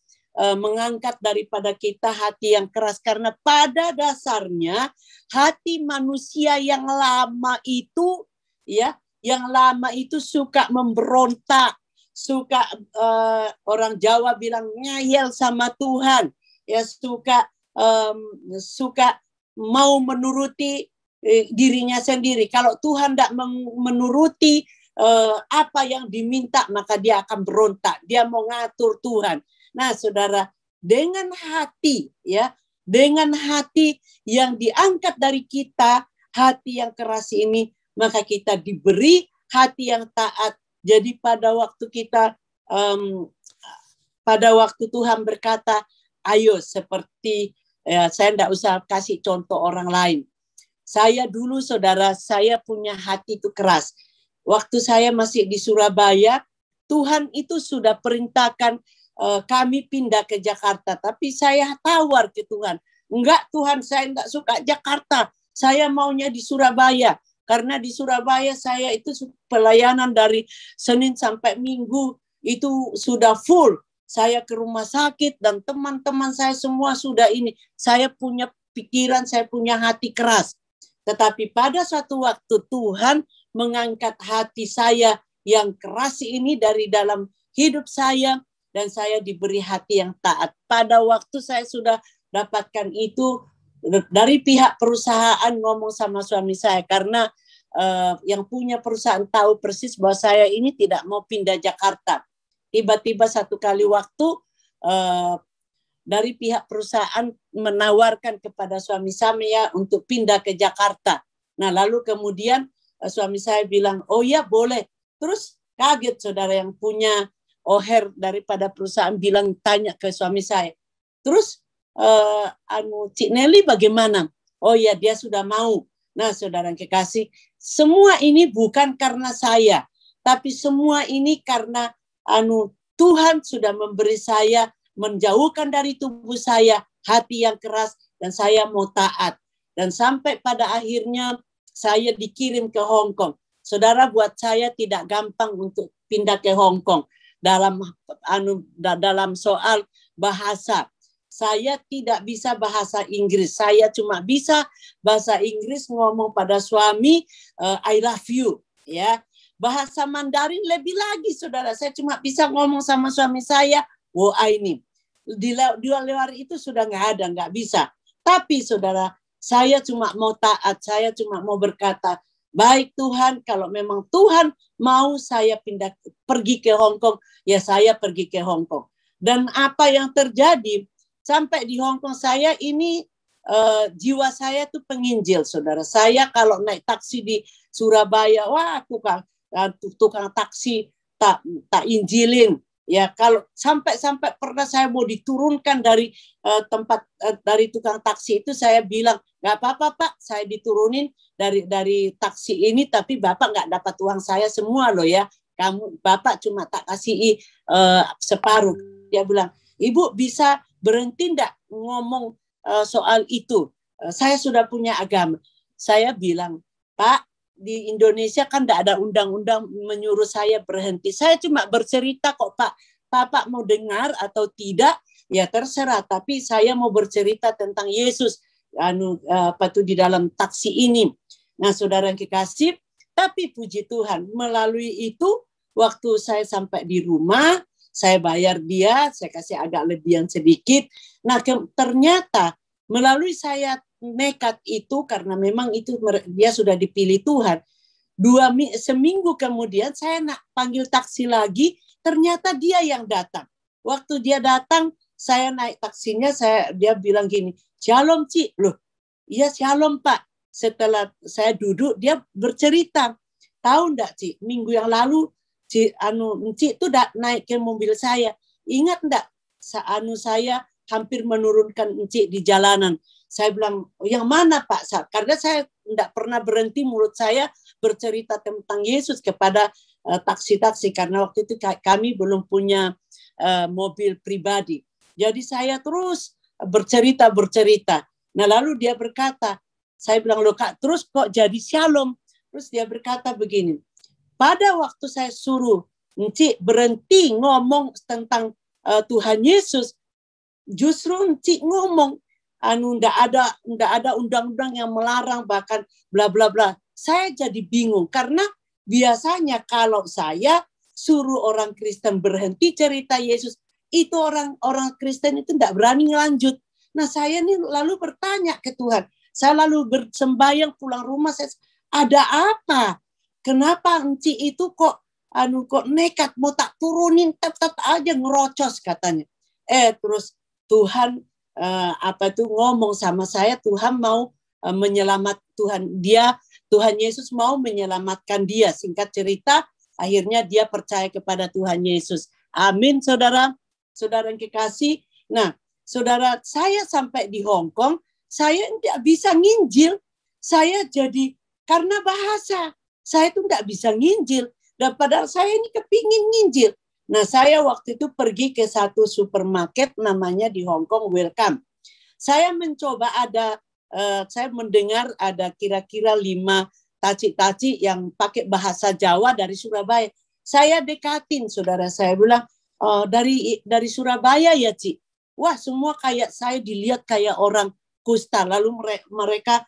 mengangkat daripada kita hati yang keras? Karena pada dasarnya hati manusia yang lama itu, ya, yang lama itu suka memberontak, suka orang Jawa bilang ngayel sama Tuhan, ya, suka mau menuruti dirinya sendiri. Kalau Tuhan tidak menuruti apa yang diminta, maka dia akan berontak. Dia mau ngatur Tuhan. Nah, saudara, dengan hati, ya, dengan hati yang diangkat dari kita, hati yang keras ini, maka kita diberi hati yang taat. Jadi pada waktu kita, pada waktu Tuhan berkata, ayo, seperti saya tidak usah kasih contoh orang lain. Saya dulu, saudara, saya punya hati itu keras. Waktu saya masih di Surabaya, Tuhan itu sudah perintahkan kami pindah ke Jakarta. Tapi saya tawar ke Tuhan. Enggak Tuhan, saya enggak suka Jakarta. Saya maunya di Surabaya. Karena di Surabaya saya itu pelayanan dari Senin sampai Minggu itu sudah full. saya ke rumah sakit dan teman-teman saya semua sudah ini. Saya punya pikiran, saya punya hati keras. Tetapi pada suatu waktu Tuhan mengangkat hati saya yang keras ini dari dalam hidup saya, dan saya diberi hati yang taat. Pada waktu saya sudah dapatkan itu, dari pihak perusahaan ngomong sama suami saya, karena yang punya perusahaan tahu persis bahwa saya ini tidak mau pindah Jakarta. Tiba-tiba satu kali waktu dari pihak perusahaan menawarkan kepada suami saya untuk pindah ke Jakarta. Nah, lalu kemudian suami saya bilang, oh ya boleh. Terus kaget saudara, yang punya oher daripada perusahaan bilang, tanya ke suami saya. Terus Cik Nelly bagaimana? Oh ya, dia sudah mau. Nah, saudara yang kekasih, semua ini bukan karena saya, tapi semua ini karena Tuhan sudah memberi saya, menjauhkan dari tubuh saya hati yang keras, dan saya mau taat. Dan sampai pada akhirnya saya dikirim ke Hong Kong. Saudara, buat saya tidak gampang untuk pindah ke Hong Kong dalam soal bahasa. Saya tidak bisa bahasa Inggris. Saya cuma bisa bahasa Inggris ngomong pada suami, I love you. Ya, bahasa Mandarin lebih lagi, saudara. Saya cuma bisa ngomong sama suami saya, wo ini. Di luar itu sudah nggak bisa. Tapi saudara, saya cuma mau taat. Saya cuma mau berkata, baik Tuhan, kalau memang Tuhan mau saya pergi ke Hong Kong, ya saya pergi ke Hong Kong. Dan apa yang terjadi? Sampai di Hong Kong saya ini jiwa saya tuh penginjil, saudara. Saya kalau naik taksi di Surabaya, wah tukang taksi tak injilin. Ya, kalau sampai pernah saya mau diturunkan dari dari tukang taksi itu, saya bilang, nggak apa-apa Pak, saya diturunin dari taksi ini, tapi Bapak nggak dapat uang saya semua loh ya. Bapak cuma tak kasih separuh. Dia bilang, Ibu bisa berhenti enggak ngomong soal itu? Saya sudah punya agama. Saya bilang, Pak, di Indonesia kan enggak ada undang-undang menyuruh saya berhenti. Saya cuma bercerita kok, Pak. Bapak mau dengar atau tidak, ya terserah. Tapi saya mau bercerita tentang Yesus di dalam taksi ini. Nah, saudara yang kekasih, tapi puji Tuhan, melalui itu, waktu saya sampai di rumah, saya bayar dia, saya kasih agak lebihan sedikit. Nah, ternyata melalui saya nekat itu, karena memang itu dia sudah dipilih Tuhan. Seminggu kemudian saya nak panggil taksi lagi, ternyata dia yang datang. Waktu dia datang, saya naik taksinya, dia bilang gini, Shalom Cik. Loh, iya shalom Pak. Setelah saya duduk, dia bercerita, tahu enggak Cik, minggu yang lalu Cik itu naik ke mobil saya. Ingat enggak, saya hampir menurunkan Cik di jalanan. Saya bilang, yang mana Pak? Karena saya enggak pernah berhenti mulut saya bercerita tentang Yesus kepada taksi-taksi. Karena waktu itu kami belum punya mobil pribadi. Jadi saya terus bercerita. Nah lalu dia berkata, saya bilang, loh Kak, terus kok jadi shalom? Terus dia berkata begini, pada waktu saya suruh Cik berhenti ngomong tentang Tuhan Yesus, justru Cik ngomong, ndak ada undang-undang yang melarang, bahkan bla bla bla. Saya jadi bingung, karena biasanya kalau saya suruh orang Kristen berhenti cerita Yesus, itu orang Kristen itu ndak berani lanjut. Nah saya ini lalu bertanya ke Tuhan, saya lalu bersembahyang pulang rumah, saya, ada apa? Kenapa Cik itu kok nekat mau tak turunin, tetap aja ngerocos katanya. Terus Tuhan ngomong sama saya, Tuhan mau Tuhan Yesus mau menyelamatkan dia. Singkat cerita, akhirnya dia percaya kepada Tuhan Yesus. Amin, saudara yang kekasih. Nah, saudara, saya sampai di Hong Kong, saya tidak bisa nginjil. Saya jadi, karena bahasa, saya tuh tidak bisa nginjil. Dan padahal saya ini kepingin nginjil. Nah, saya waktu itu pergi ke satu supermarket namanya di Hong Kong Welcome. Saya mencoba saya mendengar ada kira-kira 5 taci-taci yang pakai bahasa Jawa dari Surabaya. Saya dekatin, saudara. Saya bilang, dari Surabaya ya, Ci. Wah, semua kayak saya dilihat kayak orang kusta. Lalu mereka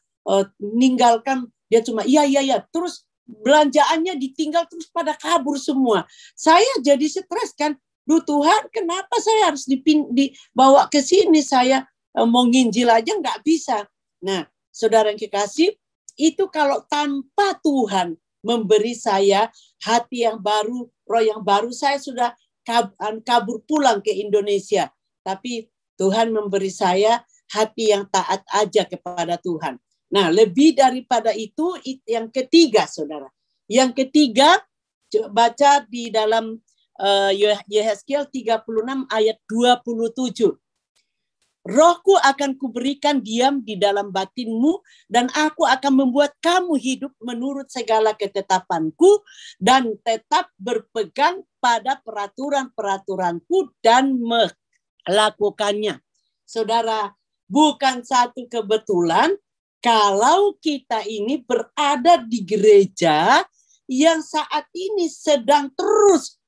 meninggalkan, dia cuma iya. Terus belanjaannya ditinggal, terus pada kabur semua. Saya jadi stres kan. Duh Tuhan, kenapa saya harus dibawa ke sini? Saya mau nginjil aja nggak bisa. Nah, saudara yang kekasih, itu kalau tanpa Tuhan memberi saya hati yang baru, roh yang baru, saya sudah kabur pulang ke Indonesia. Tapi Tuhan memberi saya hati yang taat aja kepada Tuhan. Nah, lebih daripada itu yang ketiga, saudara. Yang ketiga, baca di dalam Yehezkiel 36 ayat 27. Rohku akan kuberikan diam di dalam batinmu, dan aku akan membuat kamu hidup menurut segala ketetapanku, dan tetap berpegang pada peraturan-peraturanku dan melakukannya. Saudara, bukan satu kebetulan kalau kita ini berada di gereja yang saat ini sedang terus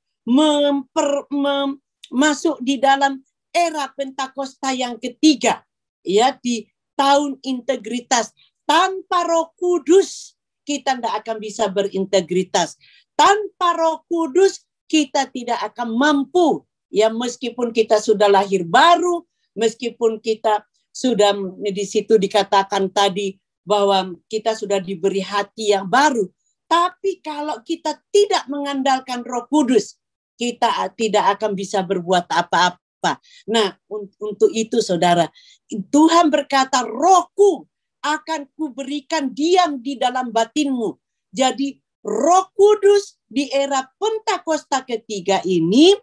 masuk di dalam era Pentakosta yang ketiga, ya, di tahun integritas. Tanpa Roh Kudus kita tidak akan bisa berintegritas. Tanpa Roh Kudus kita tidak akan mampu, ya, meskipun kita sudah lahir baru, meskipun kita sudah di situ dikatakan tadi bahwa kita sudah diberi hati yang baru, tapi kalau kita tidak mengandalkan Roh Kudus, kita tidak akan bisa berbuat apa-apa. Nah, untuk itu saudara, Tuhan berkata, Rohku akan kuberikan diam di dalam batinmu. Jadi Roh Kudus di era Pentakosta ketiga ini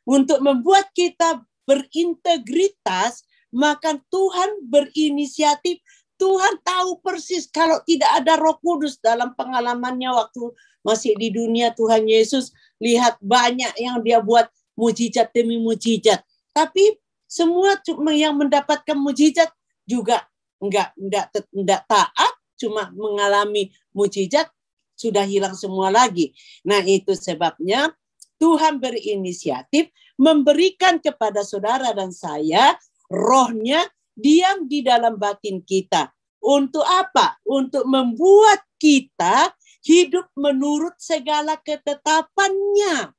untuk membuat kita berintegritas, maka Tuhan berinisiatif. Tuhan tahu persis kalau tidak ada Roh Kudus. Dalam pengalamannya waktu masih di dunia, Tuhan Yesus lihat banyak yang dia buat mujizat demi mujizat. Tapi semua yang mendapatkan mujizat juga enggak taat, cuma mengalami mujizat, sudah hilang semua lagi. Nah, itu sebabnya Tuhan berinisiatif memberikan kepada saudara dan saya rohnya diam di dalam batin kita. Untuk apa? Untuk membuat kita hidup menurut segala ketetapannya.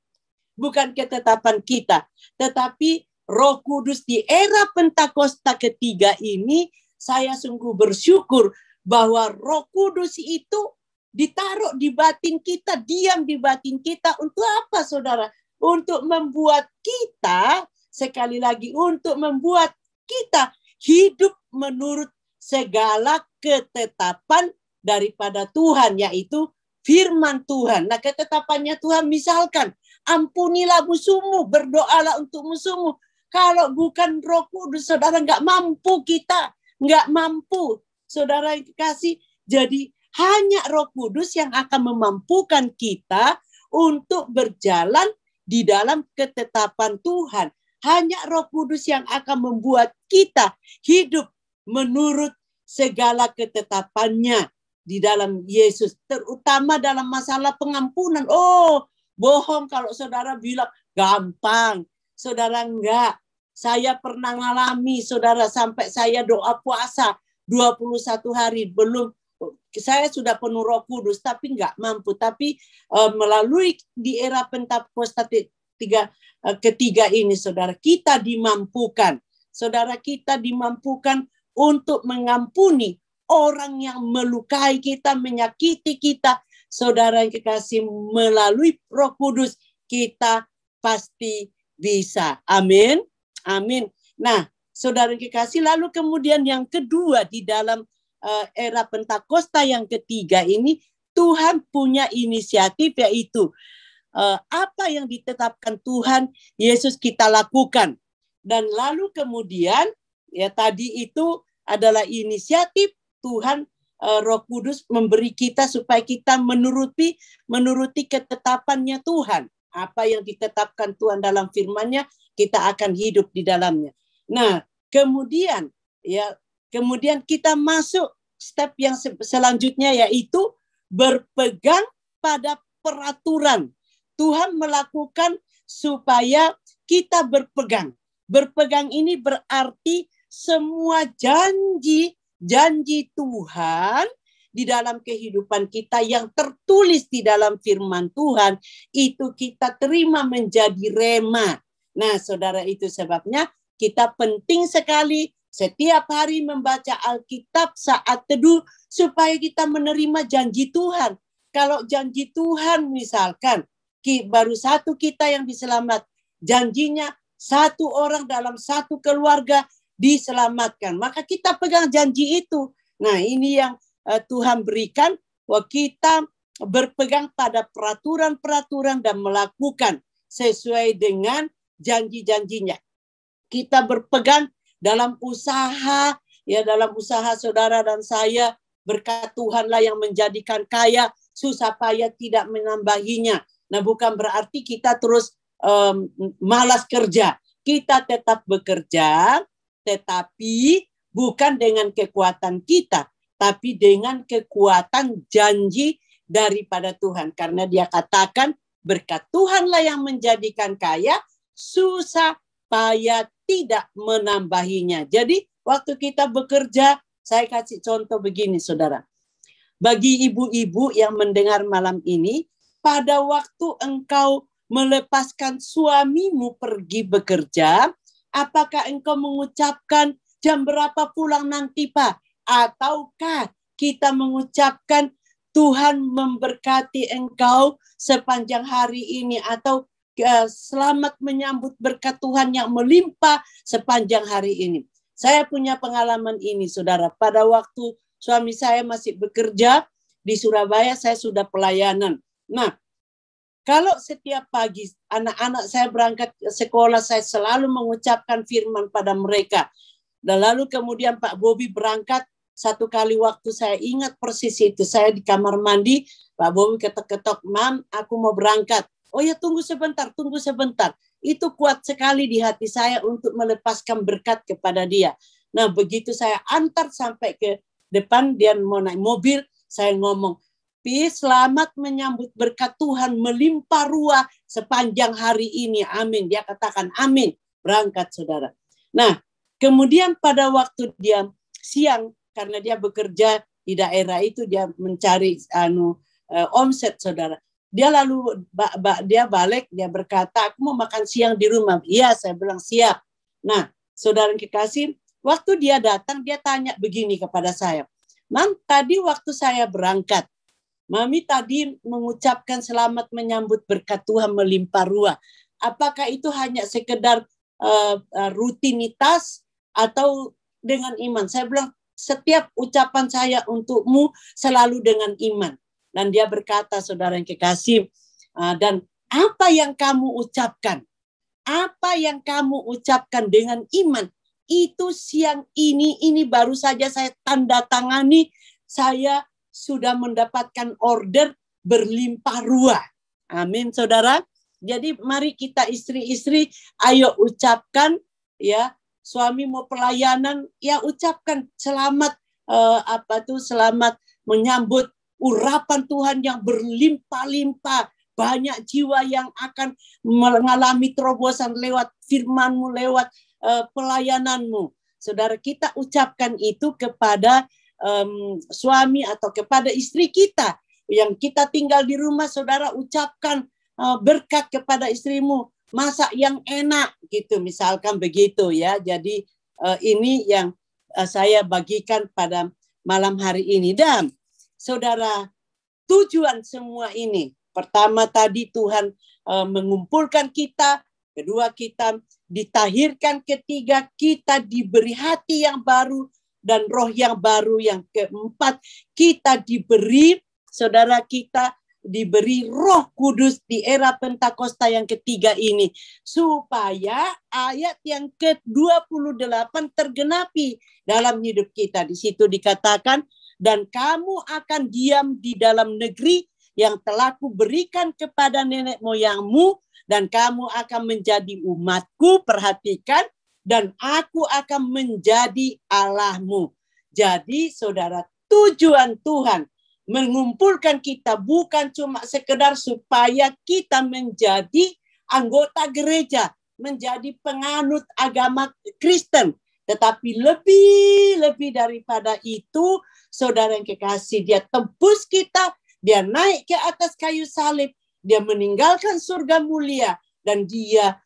Bukan ketetapan kita, tetapi Roh Kudus di era Pentakosta ketiga ini, saya sungguh bersyukur bahwa Roh Kudus itu ditaruh di batin kita, diam di batin kita. Untuk apa, saudara? Untuk membuat kita, sekali lagi, untuk membuat kita hidup menurut segala ketetapan daripada Tuhan, yaitu firman Tuhan. Nah, ketetapannya Tuhan misalkan, ampunilah musuhmu, berdoalah untuk musuhmu. Kalau bukan Roh Kudus, saudara, nggak mampu kita. Nggak mampu, saudara kasih. Jadi hanya Roh Kudus yang akan memampukan kita untuk berjalan di dalam ketetapan Tuhan. Hanya Roh Kudus yang akan membuat kita hidup menurut segala ketetapannya di dalam Yesus. Terutama dalam masalah pengampunan. Oh, bohong kalau saudara bilang gampang. Saudara, enggak. Saya pernah ngalami, saudara, sampai saya doa puasa 21 hari. Belum, saya sudah penuh Roh Kudus, tapi enggak mampu. Tapi melalui di era Pentakosta ketiga ini, saudara, kita dimampukan. Saudara, kita dimampukan untuk mengampuni orang yang melukai kita, menyakiti kita. Saudara yang kekasih, melalui Roh Kudus kita pasti bisa. Amin. Amin. Nah, saudara yang kekasih, lalu kemudian yang kedua di dalam era Pentakosta yang ketiga ini, Tuhan punya inisiatif, yaitu apa yang ditetapkan Tuhan Yesus kita lakukan. Dan lalu kemudian, ya tadi itu adalah inisiatif Tuhan, Roh Kudus memberi kita supaya kita menuruti ketetapannya Tuhan. Apa yang ditetapkan Tuhan dalam firman-Nya, kita akan hidup di dalamnya. Nah, kemudian kita masuk step yang selanjutnya, yaitu berpegang pada peraturan. Tuhan melakukan supaya kita berpegang. Berpegang ini berarti semua janji Tuhan di dalam kehidupan kita yang tertulis di dalam firman Tuhan, itu kita terima menjadi rema. Nah, saudara, itu sebabnya kita penting sekali setiap hari membaca Alkitab saat teduh supaya kita menerima janji Tuhan. Kalau janji Tuhan misalkan baru satu kita yang diselamat, janjinya satu orang dalam satu keluarga diselamatkan, maka kita pegang janji itu. Nah, ini yang Tuhan berikan, bahwa kita berpegang pada peraturan-peraturan dan melakukan sesuai dengan janji-janjinya. Kita berpegang dalam usaha, ya, dalam usaha saudara dan saya, berkat Tuhanlah yang menjadikan kaya, susah payah tidak menambahinya. Nah, bukan berarti kita terus malas kerja. Kita tetap bekerja, tetapi bukan dengan kekuatan kita, tapi dengan kekuatan janji daripada Tuhan. Karena dia katakan berkat Tuhanlah yang menjadikan kaya, susah payah tidak menambahinya. Jadi waktu kita bekerja, saya kasih contoh begini, saudara. Bagi ibu-ibu yang mendengar malam ini, pada waktu engkau melepaskan suamimu pergi bekerja, apakah engkau mengucapkan jam berapa pulang nanti, Pak? Ataukah kita mengucapkan Tuhan memberkati engkau sepanjang hari ini, atau selamat menyambut berkat Tuhan yang melimpah sepanjang hari ini? Saya punya pengalaman ini, saudara. Pada waktu suami saya masih bekerja di Surabaya, saya sudah pelayanan. Nah, kalau setiap pagi anak-anak saya berangkat ke sekolah, saya selalu mengucapkan firman pada mereka. Dan lalu kemudian Pak Bobi berangkat, satu kali waktu saya ingat persis itu, saya di kamar mandi, Pak Bobi ketok-ketok, "Mam, aku mau berangkat." "Oh ya, tunggu sebentar, tunggu sebentar." Itu kuat sekali di hati saya untuk melepaskan berkat kepada dia. Nah, begitu saya antar sampai ke depan, dia mau naik mobil, saya ngomong, "Pi, selamat menyambut berkat Tuhan melimpah ruah sepanjang hari ini. Amin." Dia katakan amin. Berangkat, saudara. Nah, kemudian pada waktu dia siang, karena dia bekerja di daerah itu, dia mencari omset, saudara. Dia lalu dia balik, dia berkata, "Aku mau makan siang di rumah." "Iya," saya bilang, "siap." Nah, saudara kekasih, waktu dia datang, dia tanya begini kepada saya, "Mam, tadi waktu saya berangkat, Mami tadi mengucapkan selamat menyambut berkat Tuhan melimpah ruah. Apakah itu hanya sekedar rutinitas atau dengan iman?" Saya bilang, "Setiap ucapan saya untukmu selalu dengan iman." Dan dia berkata, saudara yang kekasih, "Dan apa yang kamu ucapkan? Apa yang kamu ucapkan dengan iman? Itu siang ini baru saja saya tanda tangani, saya sudah mendapatkan order berlimpah ruah." Amin, saudara. Jadi mari kita istri-istri, ayo ucapkan, ya, suami mau pelayanan, ya ucapkan selamat selamat menyambut urapan Tuhan yang berlimpah-limpah. Banyak jiwa yang akan mengalami terobosan lewat firman-Mu, lewat pelayananmu. Saudara, kita ucapkan itu kepada suami atau kepada istri kita. Yang kita tinggal di rumah, saudara, ucapkan berkat kepada istrimu. Masak yang enak, gitu, misalkan begitu, ya. Jadi ini yang saya bagikan pada malam hari ini. Dan saudara, tujuan semua ini, pertama tadi Tuhan mengumpulkan kita, kedua kita ditahirkan, ketiga kita diberi hati yang baru dan roh yang baru, yang keempat kita diberi, saudara, kita diberi Roh Kudus di era Pentakosta yang ketiga ini, supaya ayat yang ke-28 tergenapi dalam hidup kita. Di situ dikatakan, "Dan kamu akan diam di dalam negeri yang telah kuberikan kepada nenek moyangmu, dan kamu akan menjadi umatku." Perhatikan, "dan aku akan menjadi Allahmu." Jadi saudara, tujuan Tuhan mengumpulkan kita bukan cuma sekedar supaya kita menjadi anggota gereja, menjadi penganut agama Kristen. Tetapi lebih daripada itu, saudara yang kekasih, dia tebus kita, dia naik ke atas kayu salib, dia meninggalkan surga mulia, dan dia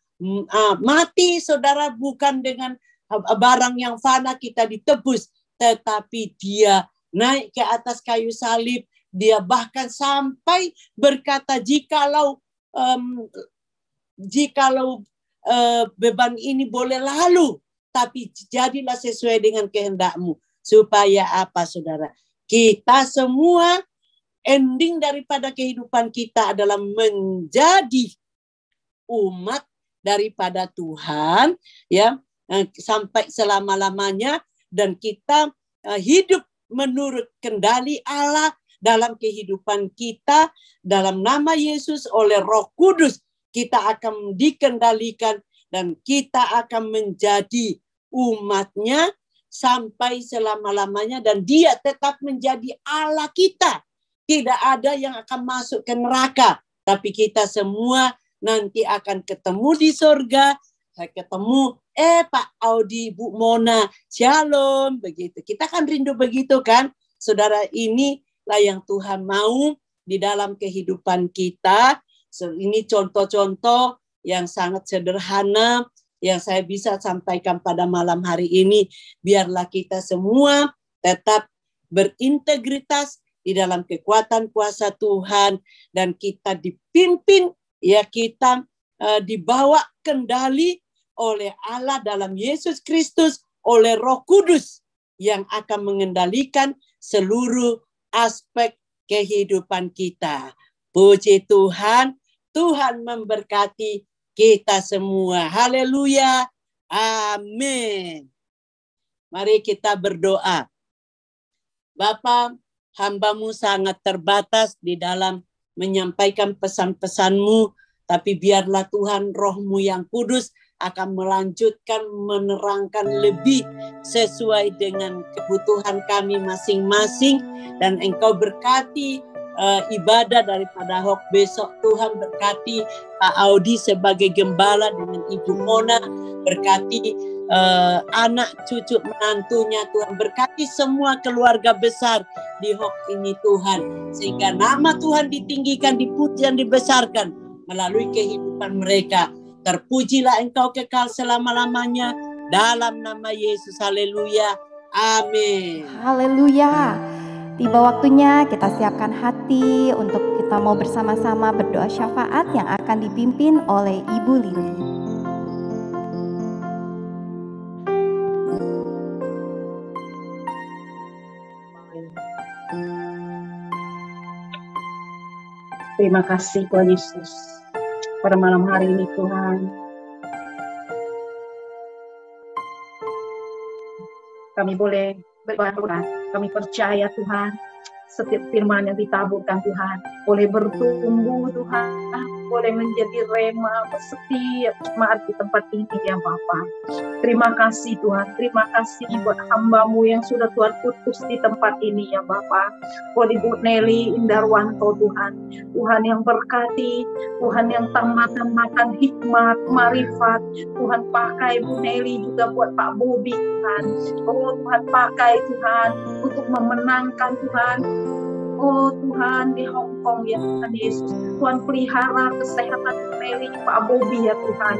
mati, saudara, bukan dengan barang yang fana kita ditebus, tetapi dia naik ke atas kayu salib. Dia bahkan sampai berkata, jikalau beban ini boleh lalu, tapi jadilah sesuai dengan kehendak-Mu. Supaya apa, saudara? Kita semua, ending daripada kehidupan kita adalah menjadi umat daripada Tuhan, ya, sampai selama-lamanya, dan kita hidup menurut kendali Allah dalam kehidupan kita. Dalam nama Yesus, oleh Roh Kudus kita akan dikendalikan dan kita akan menjadi umatnya sampai selama-lamanya, dan dia tetap menjadi Allah kita. Tidak ada yang akan masuk ke neraka, tapi kita semua nanti akan ketemu di sorga. Saya ketemu, Pak Audi, Bu Mona, shalom, begitu. Kita kan rindu begitu kan, saudara. Inilah yang Tuhan mau di dalam kehidupan kita. Ini contoh-contoh yang sangat sederhana yang saya bisa sampaikan pada malam hari ini. Biarlah kita semua tetap berintegritas di dalam kekuatan kuasa Tuhan, dan kita dipimpin, ya, kita dibawa kendali oleh Allah dalam Yesus Kristus, oleh Roh Kudus yang akan mengendalikan seluruh aspek kehidupan kita. Puji Tuhan, Tuhan memberkati kita semua. Haleluya. Amin. Mari kita berdoa. Bapa, hamba-Mu sangat terbatas di dalam menyampaikan pesan-pesan-Mu, tapi biarlah Tuhan, Roh-Mu yang kudus akan melanjutkan, menerangkan lebih sesuai dengan kebutuhan kami masing-masing, dan Engkau berkati ibadah daripada Hok besok. Tuhan berkati Pak Audi sebagai gembala dengan Ibu Mona, berkati anak cucu menantunya. Tuhan berkati semua keluarga besar di Hok ini Tuhan, sehingga nama Tuhan ditinggikan, dipuji dan dibesarkan melalui kehidupan mereka. Terpujilah Engkau kekal selama-lamanya dalam nama Yesus. Haleluya. Amin. Haleluya. Tiba waktunya kita siapkan hati untuk kita mau bersama-sama berdoa syafaat yang akan dipimpin oleh Ibu Lili. Terima kasih Tuhan Yesus. Pada malam hari ini Tuhan, kami boleh berdoa, kami percaya Tuhan, setiap firman yang ditaburkan Tuhan, boleh bertumbuh Tuhan, boleh menjadi rema setiap jemaat di tempat ini ya Bapa. Terima kasih Tuhan, terima kasih buat hamba-Mu yang sudah Tuhan putus di tempat ini ya Bapa. Buat Ibu Nelly Indarwanto Tuhan, Tuhan yang berkati, Tuhan yang tambahkan hikmat, marifat. Tuhan pakai Ibu Nelly juga buat Pak Bobi Tuhan. Oh Tuhan pakai Tuhan untuk memenangkan Tuhan. Oh Tuhan, di Hong Kong ya Tuhan Yesus, Tuhan pelihara kesehatan Mary, Pak Bobi ya Tuhan.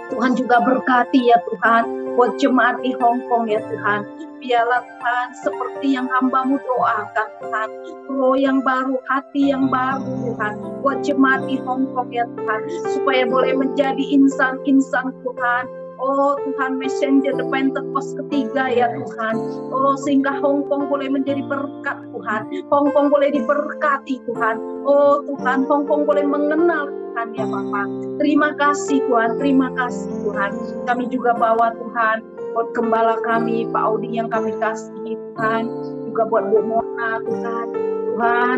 Tuhan juga berkati ya Tuhan buat jemaat di Hong Kong ya Tuhan. Biarlah Tuhan seperti yang hamba-Mu doakan Tuhan, roh yang baru, hati yang baru Tuhan buat jemaat di Hong Kong ya Tuhan, supaya boleh menjadi insan-insan Tuhan. Oh Tuhan, messenger the Pentecost ketiga ya Tuhan. Oh sehingga Hong Kong boleh menjadi berkat Tuhan. Hong Kong boleh diberkati Tuhan. Oh Tuhan, Hong Kong boleh mengenal Tuhan ya Bapa. Terima kasih Tuhan, terima kasih Tuhan. Kami juga bawa Tuhan buat gembala kami, Pak Audi yang kami kasihi Tuhan. Juga buat Bu Mona Tuhan. Tuhan,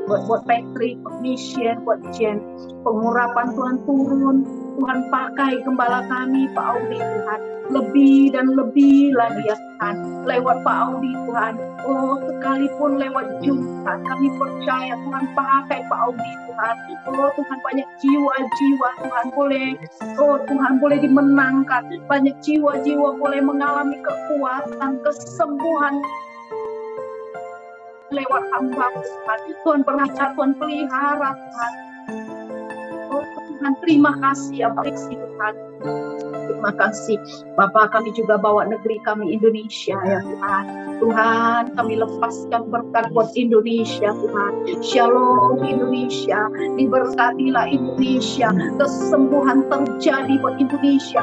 buat Patrick, buat Mission, buat Jen. Pengurapan Tuhan turun. Tuhan pakai gembala kami Pak Audi Tuhan, lebih dan lebih lagi ya Tuhan, lewat Pak Audi Tuhan, Oh, sekalipun lewat Jumat, kami percaya Tuhan pakai Pak Audi Tuhan. Oh Tuhan, banyak jiwa-jiwa Tuhan boleh dimenangkan. Banyak jiwa-jiwa boleh mengalami kekuatan, kesembuhan lewat hamba Tuhan. Tuhan berkata, Tuhan pelihara Tuhan. Oh Tuhan, terima kasih ya Tuhan. Terima kasih Bapak, kami juga bawa negeri kami Indonesia ya Tuhan. Tuhan, kami lepaskan berkat buat Indonesia Tuhan. Shalom Indonesia, diberkatilah Indonesia, kesembuhan terjadi buat Indonesia,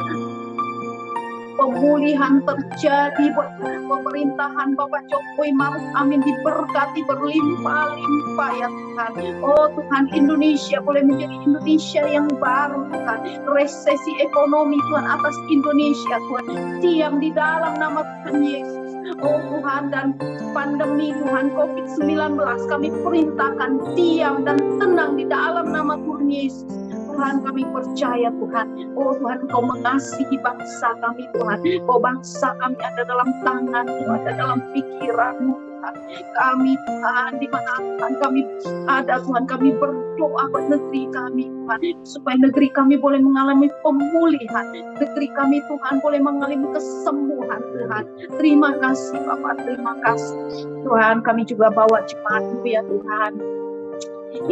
pemulihan terjadi buat pemerintahan Bapak Jokowi Maruf Amin, diberkati berlimpah-limpah ya Tuhan. Oh Tuhan, Indonesia boleh menjadi Indonesia yang baru Tuhan. Resesi ekonomi Tuhan atas Indonesia Tuhan, diam di dalam nama Tuhan Yesus. Oh Tuhan, dan pandemi Tuhan COVID-19 kami perintahkan diam dan tenang di dalam nama Tuhan Yesus. Tuhan, kami percaya Tuhan. Oh Tuhan, Engkau mengasihi bangsa kami Tuhan. Oh bangsa kami ada dalam tangan-Mu, ada dalam pikiran-Mu Tuhan. Kami Tuhan, di mana Tuhan kami ada Tuhan, kami berdoa buat negeri kami Tuhan, supaya negeri kami boleh mengalami pemulihan. Negeri kami Tuhan boleh mengalami kesembuhan Tuhan. Terima kasih Bapak, terima kasih Tuhan. Kami juga bawa jemaat-Mu ya Tuhan,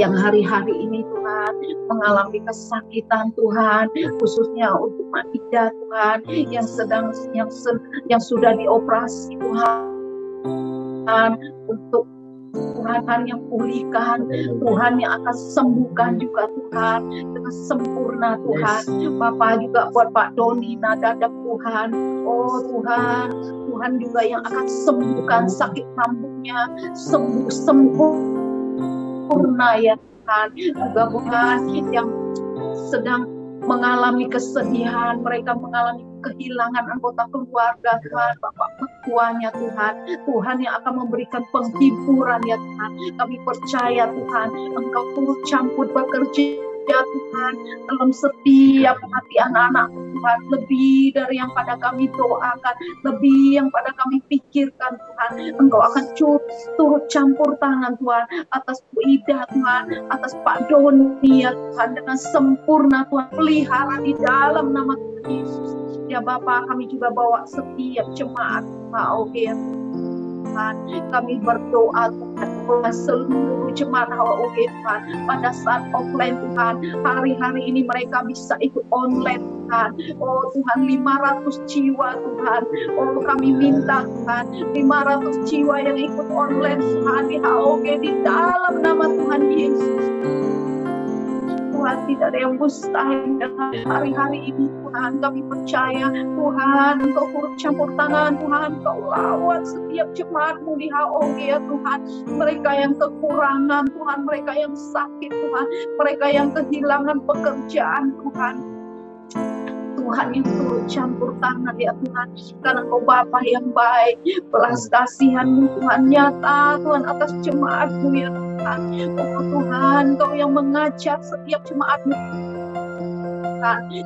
yang hari-hari ini Tuhan mengalami kesakitan Tuhan, khususnya untuk Maida Tuhan yang sudah dioperasi Tuhan, untuk Tuhan yang pulihkan, Tuhan yang akan sembuhkan juga Tuhan dengan sempurna Tuhan. Bapak juga buat Pak Doni Nadadap Tuhan. Oh Tuhan, Tuhan juga yang akan sembuhkan sakit lambungnya, sembuh sempurna ya Tuhan. Juga Tuhan yang sedang mengalami kesedihan, mereka mengalami kehilangan anggota keluarga Tuhan, bapak mertuanya Tuhan, Tuhan yang akan memberikan penghiburan ya Tuhan. Kami percaya Tuhan, Engkau turut campur bekerja ya Tuhan dalam setiap hati anak-anak Tuhan, lebih dari yang pada kami doakan, lebih yang pada kami pikirkan Tuhan. Engkau akan turut campur tangan Tuhan atas Bu Ida Tuhan, atas Pak Doni ya Tuhan, dengan sempurna Tuhan, pelihara di dalam nama Tuhan Yesus ya Bapak. Kami juga bawa setiap jemaat HOG ya Tuhan, kami berdoa Tuhan, seluruh jemaat HOG Tuhan, pada saat offline Tuhan, hari-hari ini mereka bisa ikut online Tuhan. Oh Tuhan, 500 jiwa Tuhan, oh kami minta Tuhan, 500 jiwa yang ikut online Tuhan di HOG di dalam nama Tuhan Yesus. Tuhan, tidak ada yang mustahil dengan hari-hari ini Tuhan. Kami percaya Tuhan, Engkau turut campur tangan Tuhan, Engkau lawat setiap jemaat-Mu di HOG ya Tuhan. Mereka yang kekurangan Tuhan, mereka yang sakit Tuhan, mereka yang kehilangan pekerjaan Tuhan. Tuhan yang turut campur tangan ya Tuhan, karena Engkau Bapa yang baik, belas kasihan-Mu Tuhan nyata Tuhan atas jemaat-Mu ya Tuhan. Oh Tuhan, Engkau yang mengajar setiap jemaat-Mu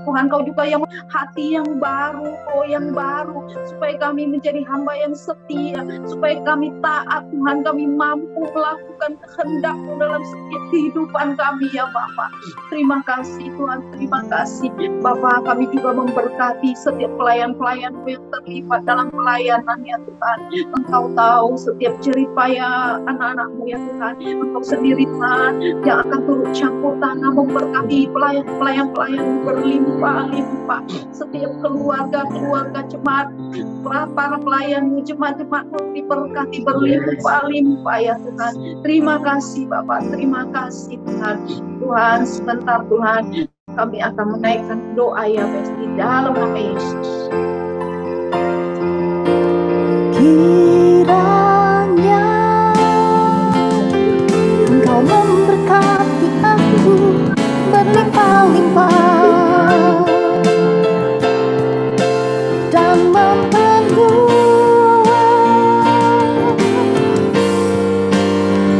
Tuhan, Kau juga yang hati yang baru, oh yang baru, supaya kami menjadi hamba yang setia, supaya kami taat Tuhan, kami mampu melakukan kehendak-Mu dalam setiap kehidupan kami ya Bapak. Terima kasih Tuhan, terima kasih Bapak. Kami juga memberkati setiap pelayan-pelayan-Mu yang terlibat dalam pelayanan ya Tuhan. Engkau tahu setiap jerih payah anak-anak-Mu ya Tuhan. Engkau sendiri Tuhan yang akan turut campur tangan memberkati pelayan-pelayan berlimpah-limpah, setiap keluarga jemaat, para pelayan jemaat-jemaat diberkati berlimpah-limpah ya Tuhan. Terima kasih Bapak, terima kasih Tuhan. Tuhan, sebentar Tuhan, kami akan menaikkan doa ya di dalam nama Yesus. Kiranya Engkau memberkati aku berlimpah-limpah dan memperluas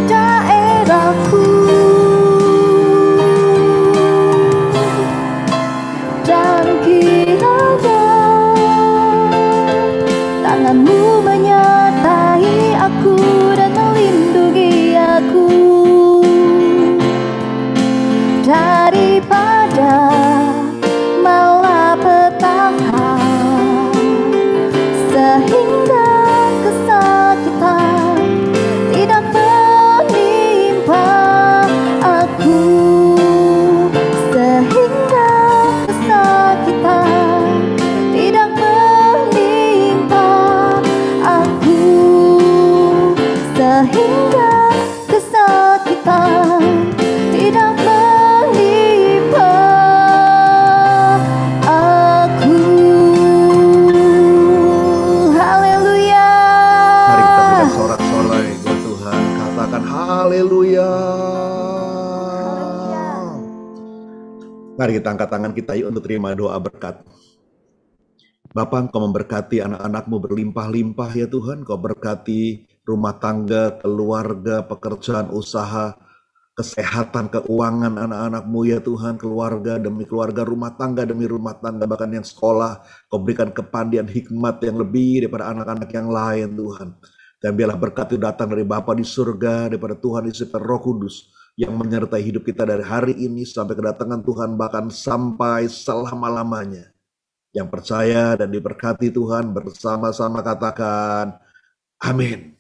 daerahku, dan kiranya tangan-Mu menyertai aku sehingga kesakitan tidak menimpa aku. Haleluya. Mari kita berikan sorak-sorai buat Tuhan. Katakan haleluya. Mari kita angkat tangan kita yuk untuk terima doa berkat. Bapa, Engkau memberkati anak-anak-Mu berlimpah-limpah ya Tuhan. Engkau berkati rumah tangga, keluarga, pekerjaan, usaha, kesehatan, keuangan anak-anak-Mu ya Tuhan. Keluarga demi keluarga, rumah tangga demi rumah tangga, bahkan yang sekolah. Kau berikan kepandian hikmat yang lebih daripada anak-anak yang lain Tuhan. Dan biarlah berkat itu datang dari Bapa di surga, daripada Tuhan Yesus dan Roh Kudus yang menyertai hidup kita dari hari ini sampai kedatangan Tuhan, bahkan sampai selama-lamanya. Yang percaya dan diberkati Tuhan bersama-sama katakan amin.